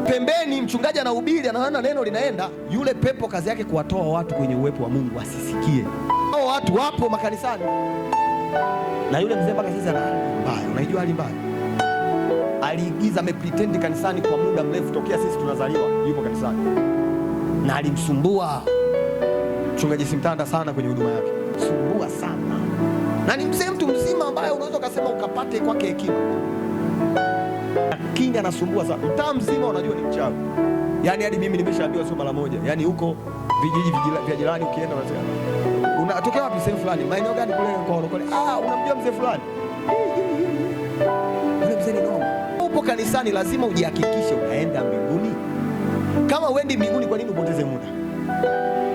Pembeni mchungaji anahubiri, anaona neno linaenda, yule pepo kazi yake kuwatoa watu kwenye uwepo wa Mungu asisikie. Hao watu wapo makanisani. Na yule mzee mpaka sasa ana hali mbaya. Unajua hali mbaya? Aliigiza amepretend kanisani kwa muda mrefu tokea sisi tunazaliwa, yupo kanisani. Na alimsumbua mchungaji Simtanda sana kwenye huduma yake. Sumbua sana. Na ni mzee mtu mzima ambaye unaweza kusema ukapate kwake hekima. Lakini anasumbua sana. Mtaa mzima unajua ni mchawi. Yaani hadi mimi nimeshaambiwa sio mara moja. Yaani huko vijiji vya jirani ukienda unasema unatokea wapi sehemu fulani? Maeneo gani kule kwa Olokole? Unamjua mzee fulani? Yule mzee ni noma. Upo kanisani lazima ujihakikishe unaenda mbinguni. Kama uendi mbinguni kwa nini upoteze muda?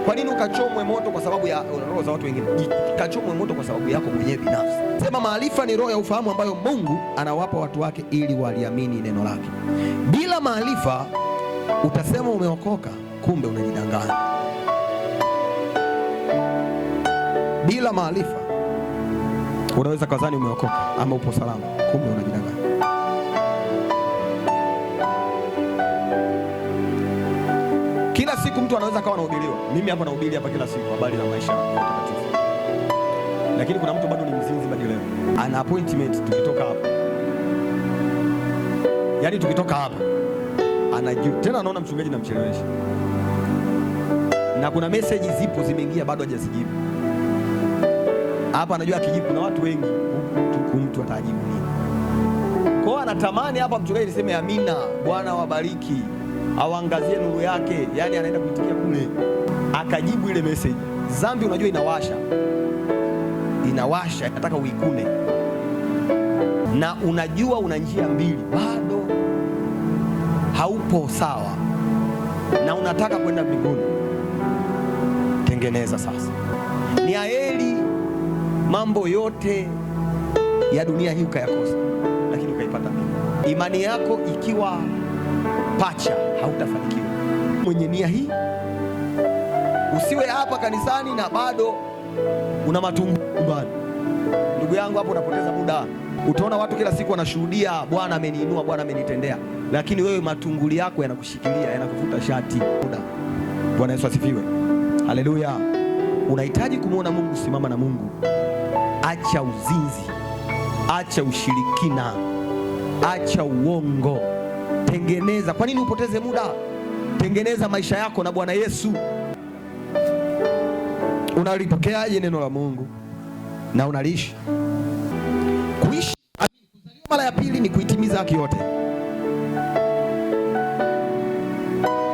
Kwa nini ukachomwe moto kwa sababu ya roho za watu wengine? Ukachomwe moto kwa sababu yako mwenyewe binafsi. Sema maarifa ni roho ya ufahamu ambayo Mungu anawapa watu wake ili waliamini neno lake. Bila maarifa utasema umeokoka, kumbe unajidanganya. Bila maarifa unaweza kudhani umeokoka ama upo salama, kumbe unajidanganya. Kila siku mtu anaweza kawa anahubiriwa. Mimi hapa nahubiri hapa kila siku habari za maisha ya utakatifu. Lakini kuna mtu bado ni mzinzi bado leo. Ana appointment tukitoka hapa. Yaani tukitoka hapa anajua tena anaona mchungaji namchelewesha. Na kuna message zipo zimeingia bado hajazijibu. Hapa anajua akijibu kuna watu wengi, huku mtu atajibu nini? Kwa hiyo anatamani hapa mchungaji niseme amina, Bwana wabariki, awaangazie nuru yake. Yaani anaenda kuitikia kule akajibu ile message. Dhambi unajua inawasha, inataka uikune. Na unajua una njia mbili, bado haupo sawa na unataka kwenda mbinguni. Tengeneza sasa. Ni heri mambo yote ya dunia hii ukayakosa, lakini ukaipata mbinguni. Imani yako ikiwa pacha hautafanikiwa. Mwenye nia hii usiwe hapa kanisani na bado una matungubani. Ndugu yangu, hapo unapoteza muda. Utaona watu kila siku wanashuhudia Bwana ameniinua, Bwana amenitendea, lakini wewe matunguli yako yanakushikilia, yanakuvuta shati. Bwana Yesu asifiwe. Haleluya. Unahitaji kumwona Mungu, simama na Mungu. Acha uzinzi, acha ushirikina, acha uongo. Tengeneza. Kwa nini upoteze muda? Tengeneza maisha yako na Bwana Yesu. Unalipokeaje neno la Mungu na unaliishi? Kuzaliwa mara ya pili ni kuitimiza haki yote.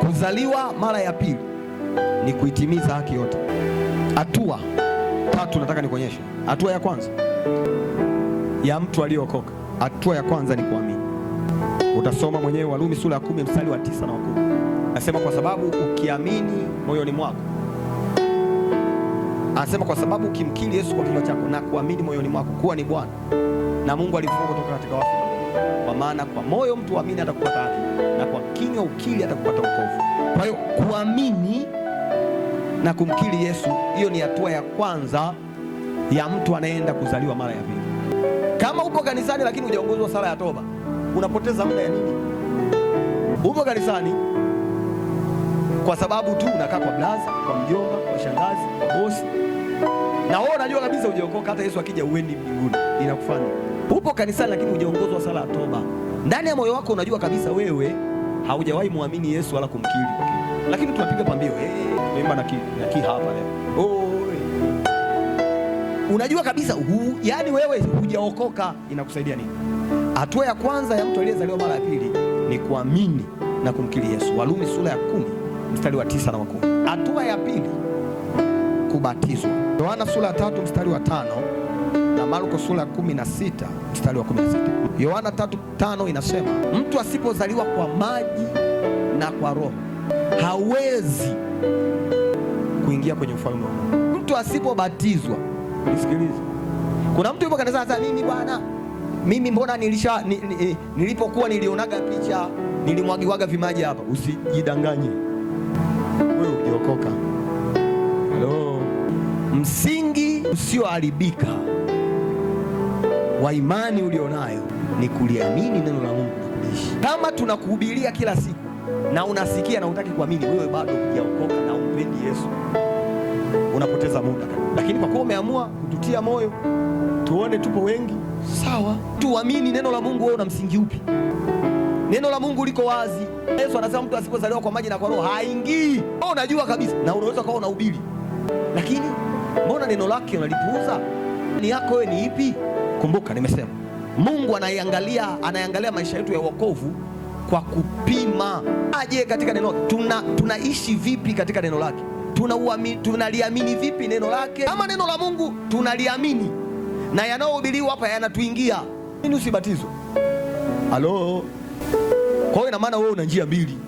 Kuzaliwa mara ya pili ni kuitimiza haki yote. Hatua tatu nataka nikuonyeshe. Hatua ya kwanza ya mtu aliyeokoka, hatua ya kwanza ni kuamini. Utasoma mwenyewe Warumi sura ya 10 mstari wa 9 na wa 10. Nasema kwa sababu ukiamini moyoni mwako, anasema kwa sababu ukimkiri Yesu kwa kinywa chako na kuamini moyoni mwako kuwa ni Bwana na Mungu alimfufua kutoka katika wafu, kwa maana kwa moyo mtu amini atakupata haki na kwa kinywa ukiri atakupata wokovu. Kwa hiyo kuamini na kumkiri Yesu, hiyo ni hatua ya kwanza ya mtu anaenda kuzaliwa mara ya pili. Kama upo kanisani lakini hujaongozwa sala ya toba, unapoteza muda ya nini? Upo kanisani kwa sababu tu unakaa kwa blaza, kwa mjomba, kwa shangazi, kwa bosi, na wewe unajua kabisa hujaokoka. Hata Yesu akija uendi mbinguni, inakufanya. Upo kanisani lakini hujaongozwa sala ya toba. Ndani ya moyo wako unajua kabisa wewe haujawahi muamini Yesu wala kumkiri kwa kinywa, lakini tunapiga pambio, tunaimba na hapa leo. Unajua kabisa yani wewe hujaokoka, inakusaidia nini? Hatua ya kwanza ya mtu aliyezaliwa mara ya pili ni kuamini na kumkiri Yesu. Warumi sura ya 10 mstari wa 9 na wa 10. Hatua ya pili kubatizwa. Yohana sura ya 3 mstari wa 5 na Marko sura ya 16 mstari wa 16. Yohana 3:5 inasema mtu asipozaliwa kwa maji na kwa Roho hawezi kuingia kwenye ufalme wa Mungu. Mtu asipobatizwa, nisikilize. Kuna mtu yupo kanisani sasa, mimi bwana, mimi mbona nilipokuwa nilionaga picha nilimwagiwaga vimaji hapa. Usijidanganye, wewe hujaokoka. Hello. Msingi usioharibika wa imani ulionayo ni kuliamini neno la Mungu na kuliishi. Kama tunakuhubiria kila siku na unasikia na unataka kuamini, wewe bado hujaokoka na umpendi Yesu, unapoteza muda. Lakini kwa kuwa umeamua kututia moyo, tuone tupo wengi, sawa, tuamini neno la Mungu. Wewe una msingi upi? Neno la Mungu liko wazi. Yesu anasema mtu asipozaliwa kwa maji na kwa Roho haingii. Wewe unajua kabisa, na unaweza kuwa unahubiri, lakini mbona neno lake unalipuuza? Ni yako wewe ni ipi? Kumbuka nimesema Mungu anaangalia maisha yetu ya wokovu kwa kupima. Aje katika neno tunaishi vipi katika neno lake? Tunaliamini vipi neno lake? Kama neno la Mungu tunaliamini na yanayohubiriwa hapa yanatuingia, nini usibatizwe? Halo. Kwa hiyo ina maana wewe una njia mbili.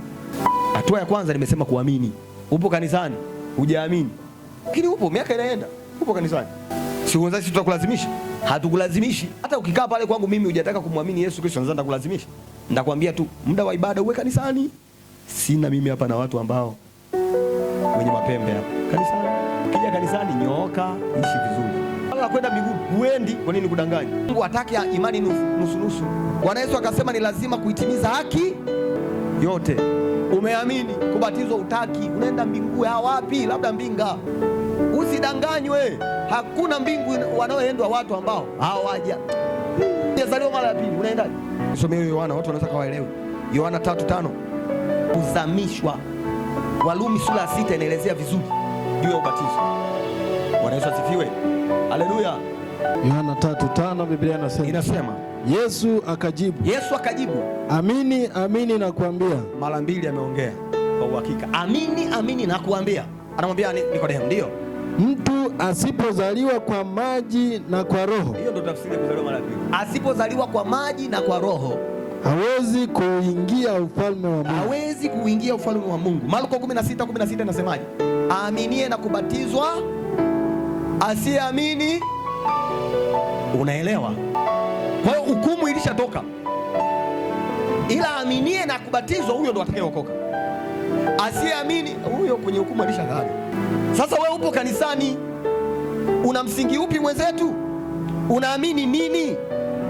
Hatua ya kwanza nimesema kuamini. Upo kanisani hujaamini, lakini upo, miaka inaenda, upo kanisani. Sisi tutakulazimisha? Hatukulazimishi. Hata ukikaa pale kwangu mimi hujataka kumwamini Yesu Kristo, nadhani nakulazimisha? Ndakwambia tu muda wa ibada uwe kanisani. Sina mimi hapa na watu ambao wenye mapembe hapa kanisani. Ukija kanisani nyooka, ishi vizuri. Wala kwenda mbinguni huendi. Kwa nini kudanganya? Mungu hataki imani nusu nusu. Bwana Yesu akasema ni lazima kuitimiza haki yote. Umeamini, kubatizwa utaki, unaenda mbinguni wapi? Labda Mbinga. Usidanganywe. Hakuna mbingu wanaoendwa watu ambao hawajazaliwa mara ya pili. Unaendaje? Nisomee Yohana, watu wanaweza kawaelewe. Yohana 3:5. Kuzamishwa. Warumi sura ya 6 inaelezea vizuri juu ya ubatizo. Bwana Yesu asifiwe. Haleluya. Yohana 3:5 Biblia inasema Yesu akajibu, amini amini nakuambia. Mara mbili ameongea kwa uhakika. Amini amini nakuambia. Anamwambia Nikodemo, ndio. Mtu asipozaliwa kwa maji na kwa Roho. Hiyo ndio tafsiri ya kuzaliwa mara ya pili. Asipozaliwa kwa maji na kwa Roho hawezi kuingia ufalme wa Mungu. Hawezi kuingia ufalme wa Mungu. Marko 16:16 inasemaje? Aaminie na kubatizwa, asiamini. Unaelewa? Kwa hiyo hukumu ilishatoka. Ila aaminie na kubatizwa, huyo ndo atakayeokoka. Asiamini, huyo kwenye hukumu alishakaa. Sasa wewe upo kanisani, una msingi upi mwenzetu? Unaamini nini?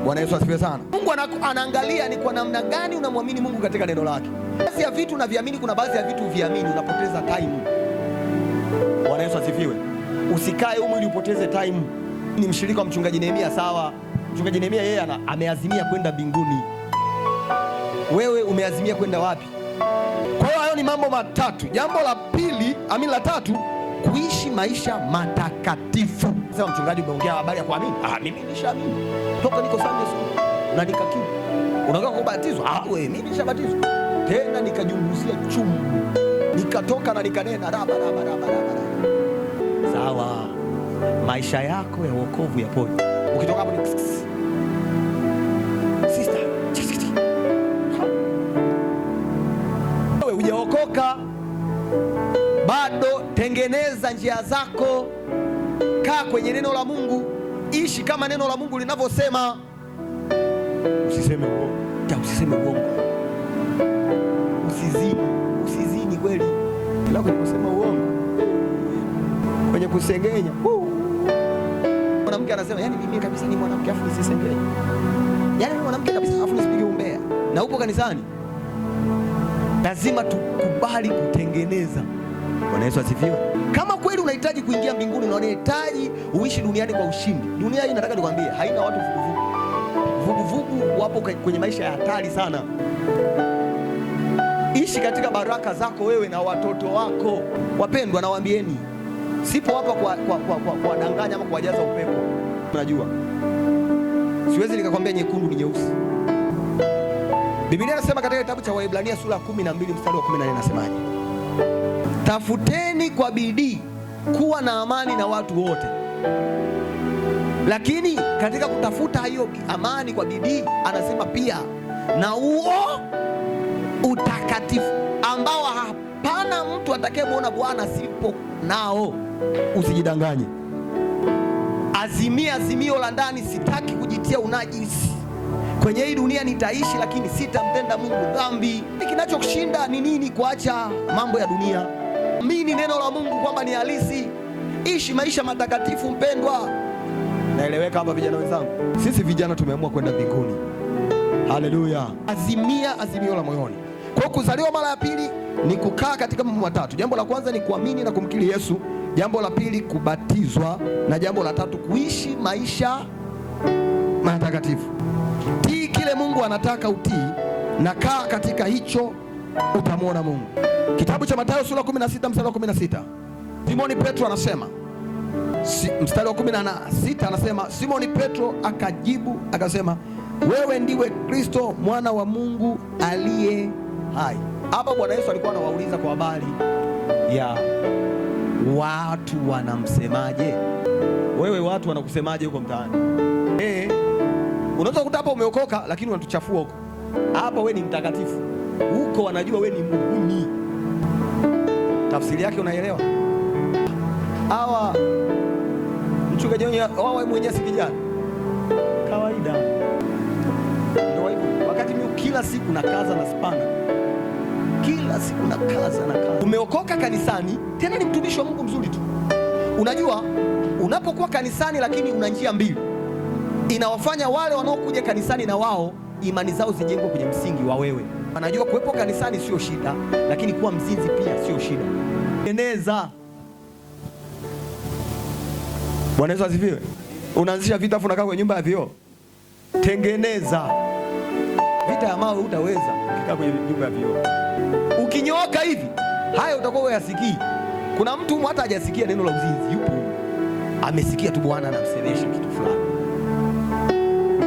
Bwana Yesu asifiwe sana. Mungu anaangalia ni kwa namna gani unamwamini Mungu katika neno lake. Baadhi ya vitu unaviamini, kuna baadhi ya vitu uviamini, unapoteza time. Bwana Yesu asifiwe. Usikae humu ili upoteze time. Ni mshirika wa mchungaji Nehemia, sawa. Mchungaji Nehemia yeye ameazimia kwenda mbinguni. Wewe umeazimia kwenda wapi? Kwa hiyo hayo ni mambo matatu. Jambo la pili, la tatu, kuishi maisha matakatifu. Sema mchungaji, umeongea habari ya kuamini. Mimi nishaamini toka niko Sunday school na nikakiri. Unataka kubatizwa? Wewe, mimi nishabatizwa. Tena nikajumbusia chungu, nikatoka na nikanena raba. Sawa, maisha yako ya wokovu yapoje? Ukitoka hapo ni sister, wewe hujaokoka bado. Tengeneza njia zako, kaa kwenye neno la Mungu, ishi kama neno la Mungu linavyosema. Usiseme uongo, usizini kweli, ila kwenye kusema uongo, kwenye kusengenya. Mwanamke anasema yani mimi kabisa ni mwanamke afu nisisengenya, yani mimi mwanamke kabisa afu nisipige umbea. Na upo kanisani, lazima tukubali kutengeneza. Bwana Yesu asifiwe. Kama kweli unahitaji kuingia mbinguni na unahitaji uishi duniani kwa ushindi, dunia hii nataka nikwambie haina watu vuguvugu, wapo kwenye maisha ya hatari sana. Ishi katika baraka zako wewe na watoto wako. Wapendwa, nawaambieni, sipo hapa kwa danganya ama kuwajaza upepo. Unajua siwezi nikakwambia nyekundu ni nyeusi. Biblia inasema katika kitabu cha Waebrania sura ya 12 mstari wa 14, nasemaje? Tafuteni kwa bidii kuwa na amani na watu wote. Lakini katika kutafuta hiyo amani kwa bidii, anasema pia na huo utakatifu ambao hapana mtu atakayemwona Bwana sipo nao. Usijidanganye. Azimio la ndani, sitaki kujitia unajisi. Kwenye hii dunia nitaishi, lakini sitamtenda Mungu dhambi. Kinachokushinda ni nini? Kuacha mambo ya dunia. Amini neno la Mungu kwamba ni halisi. Ishi maisha matakatifu, mpendwa. Naeleweka hapa vijana wenzangu? Sisi vijana tumeamua kwenda mbinguni. Haleluya. Azimio la moyoni. Kwa kuzaliwa mara ya pili ni kukaa katika mambo matatu. Jambo la kwanza ni kuamini na kumkiri Yesu. Jambo la pili kubatizwa, na jambo la tatu kuishi maisha matakatifu. Tii kile Mungu anataka utii, na kaa katika hicho, utamwona Mungu. Kitabu cha Mathayo sura 16 mstari wa 16. Simoni Petro anasema, mstari wa 16 anasema, Simoni Petro akajibu akasema, wewe ndiwe Kristo mwana wa Mungu aliye hai. Hapa Bwana Yesu alikuwa anawauliza kwa habari ya watu wanamsemaje. Wewe watu wanakusemaje huko mtaani? Unaweza kukuta hapa umeokoka lakini unatuchafua huko. Hapa wewe ni mtakatifu, huko wanajua wewe ni muhuni. Tafsiri yake unaelewa? Hawa mchungaji wao mwenyewe si kijana kawaida, ndio hivyo. Wakati mimi kila siku nakaza na spana, kila siku nakaza. Umeokoka kanisani, tena ni mtumishi wa Mungu mzuri tu. Unajua unapokuwa kanisani lakini una njia mbili, inawafanya wale wanaokuja kanisani na wao imani zao zijengwe kwenye msingi wa wewe. Anajua kuwepo kanisani sio shida, lakini kuwa mzinzi pia sio shida. Tengeneza. Bwana Yesu asifiwe. Unaanzisha vita afu unakaa kwenye nyumba ya vioo. Tengeneza. Vita ya mawe hutaweza ukikaa kwenye nyumba ya vioo. Ukinyooka hivi, haya utakuwa uyasikii. Kuna mtu hata hajasikia neno la uzinzi, yupo amesikia tu Bwana anamsemesha kitu fulani,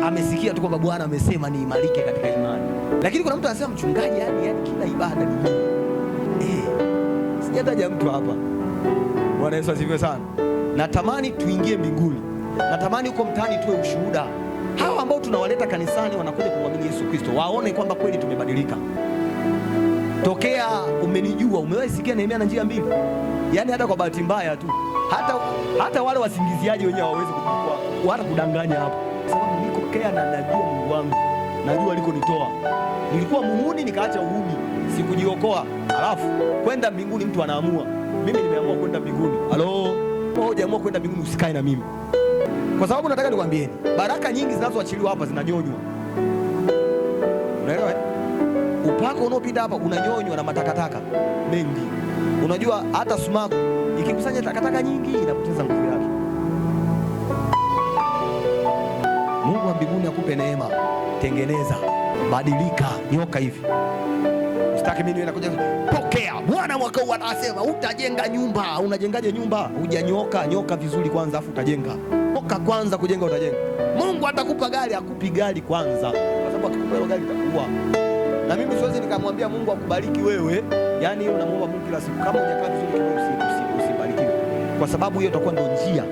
amesikia tu kwamba Bwana amesema niimarike katika imani. Lakini kuna mtu anasema mchungaji, yani kila ibada ni sijataja mtu hapa. Bwana Yesu asifiwe sana. Natamani tuingie mbinguni. Natamani huko mtaani tuwe ushuhuda. Hawa ambao tunawaleta kanisani wanakuja kumwamini Yesu Kristo, waone kwamba kweli tumebadilika. Tokea umenijua, umewahi sikia Nehemia na njia mbili? Yaani hata kwa bahati mbaya tu, hata wale wasingiziaji wenyewe hawawezi kujua wala kudanganya hapo. Sababu nikokea na najua Mungu wangu. Najua alikonitoa. Nilikuwa muhuni nikaacha uhuni, sikujiokoa. Alafu kwenda mbinguni mtu anaamua. Mimi nimeamua kwenda mbinguni. Halo, hujaamua kwenda mbinguni usikae na mimi. Kwa sababu nataka nikwambieni, baraka nyingi zinazoachiliwa hapa zinanyonywa. Unaelewa? Upako unaopita hapa unanyonywa na matakataka mengi. Unajua hata sumaku ikikusanya takataka nyingi inapoteza nguvu yake. Mungu wa mbinguni akupe neema. Tengeneza, badilika, nyoka hivi. Usitaki mimi nakuja pokea Bwana mwaka huu anasema utajenga nyumba. Unajengaje nyumba? Hujanyoka, nyoka vizuri kwanza afu utajenga. Nyoka kwanza kujenga utajenga. Mungu atakupa gari, akupi gari kwanza, kwa sababu akikupa hilo gari itakuwa. Na mimi siwezi nikamwambia Mungu akubariki wewe, yani unamwomba Mungu kila siku kama hujakaa vizuri kidogo usibarikiwe, kwa sababu hiyo itakuwa ndio njia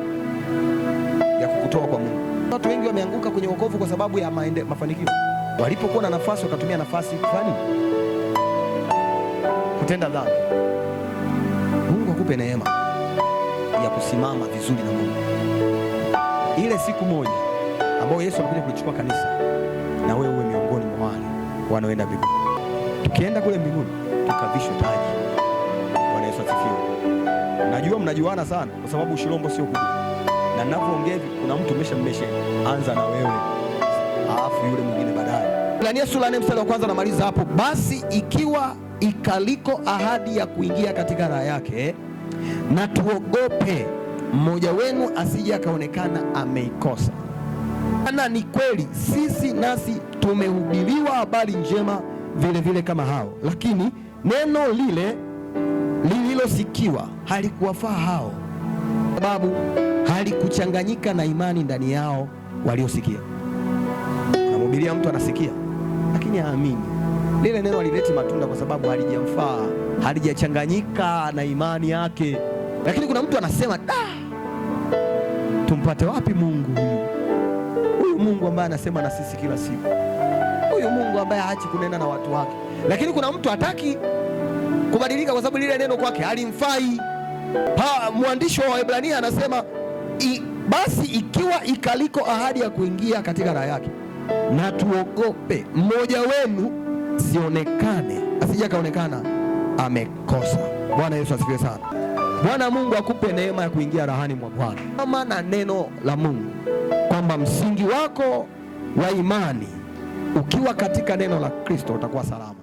ya kukutoa kwa Mungu. Watu wengi wameanguka kwenye wokovu kwa sababu ya mafanikio. Walipokuwa na nafasi wakatumia nafasi kufanya kutenda dhambi. Mungu akupe neema ya kusimama vizuri na Mungu. Ile siku moja ambayo Yesu anakuja kulichukua kanisa, na wewe uwe miongoni mwa wale wanaoenda mbinguni. Tukienda kule mbinguni tukavishwe taji. Bwana Yesu asifiwe. Najua mnajuana sana kwa sababu Ushirombo sio kubwa. Na ninapoongea hivi kuna mtu mmesha anza na wewe, alafu yule mwingine baadaye. Ibrania sura ya 4 mstari wa kwanza namaliza hapo. Basi ikiwa ikaliko ahadi ya kuingia katika raha yake, na tuogope mmoja wenu asije akaonekana ameikosa. Maana ni kweli sisi nasi tumehubiriwa habari njema vile vile kama hao, lakini neno lile lililosikiwa halikuwafaa hao, sababu halikuchanganyika na imani ndani yao waliosikia. Unamhubiria mtu anasikia lakini haamini. Lile neno halileti matunda kwa sababu halijamfaa, halijachanganyika na imani yake. Lakini kuna mtu anasema, tumpate wapi Mungu huyu Mungu ambaye anasema na sisi kila siku, huyu Mungu ambaye haachi kunena na watu wake. Lakini kuna mtu hataki kubadilika kwa sababu lile neno kwake halimfai. Mwandishi wa Waebrania anasema basi ikiwa ikaliko ahadi ya kuingia katika raha yake, na tuogope mmoja wenu asije kaonekana amekosa. Bwana Yesu asifiwe sana. Bwana Mungu akupe neema ya kuingia rahani mwa Bwana, kama na neno la Mungu kwamba msingi wako wa imani ukiwa katika neno la Kristo utakuwa salama.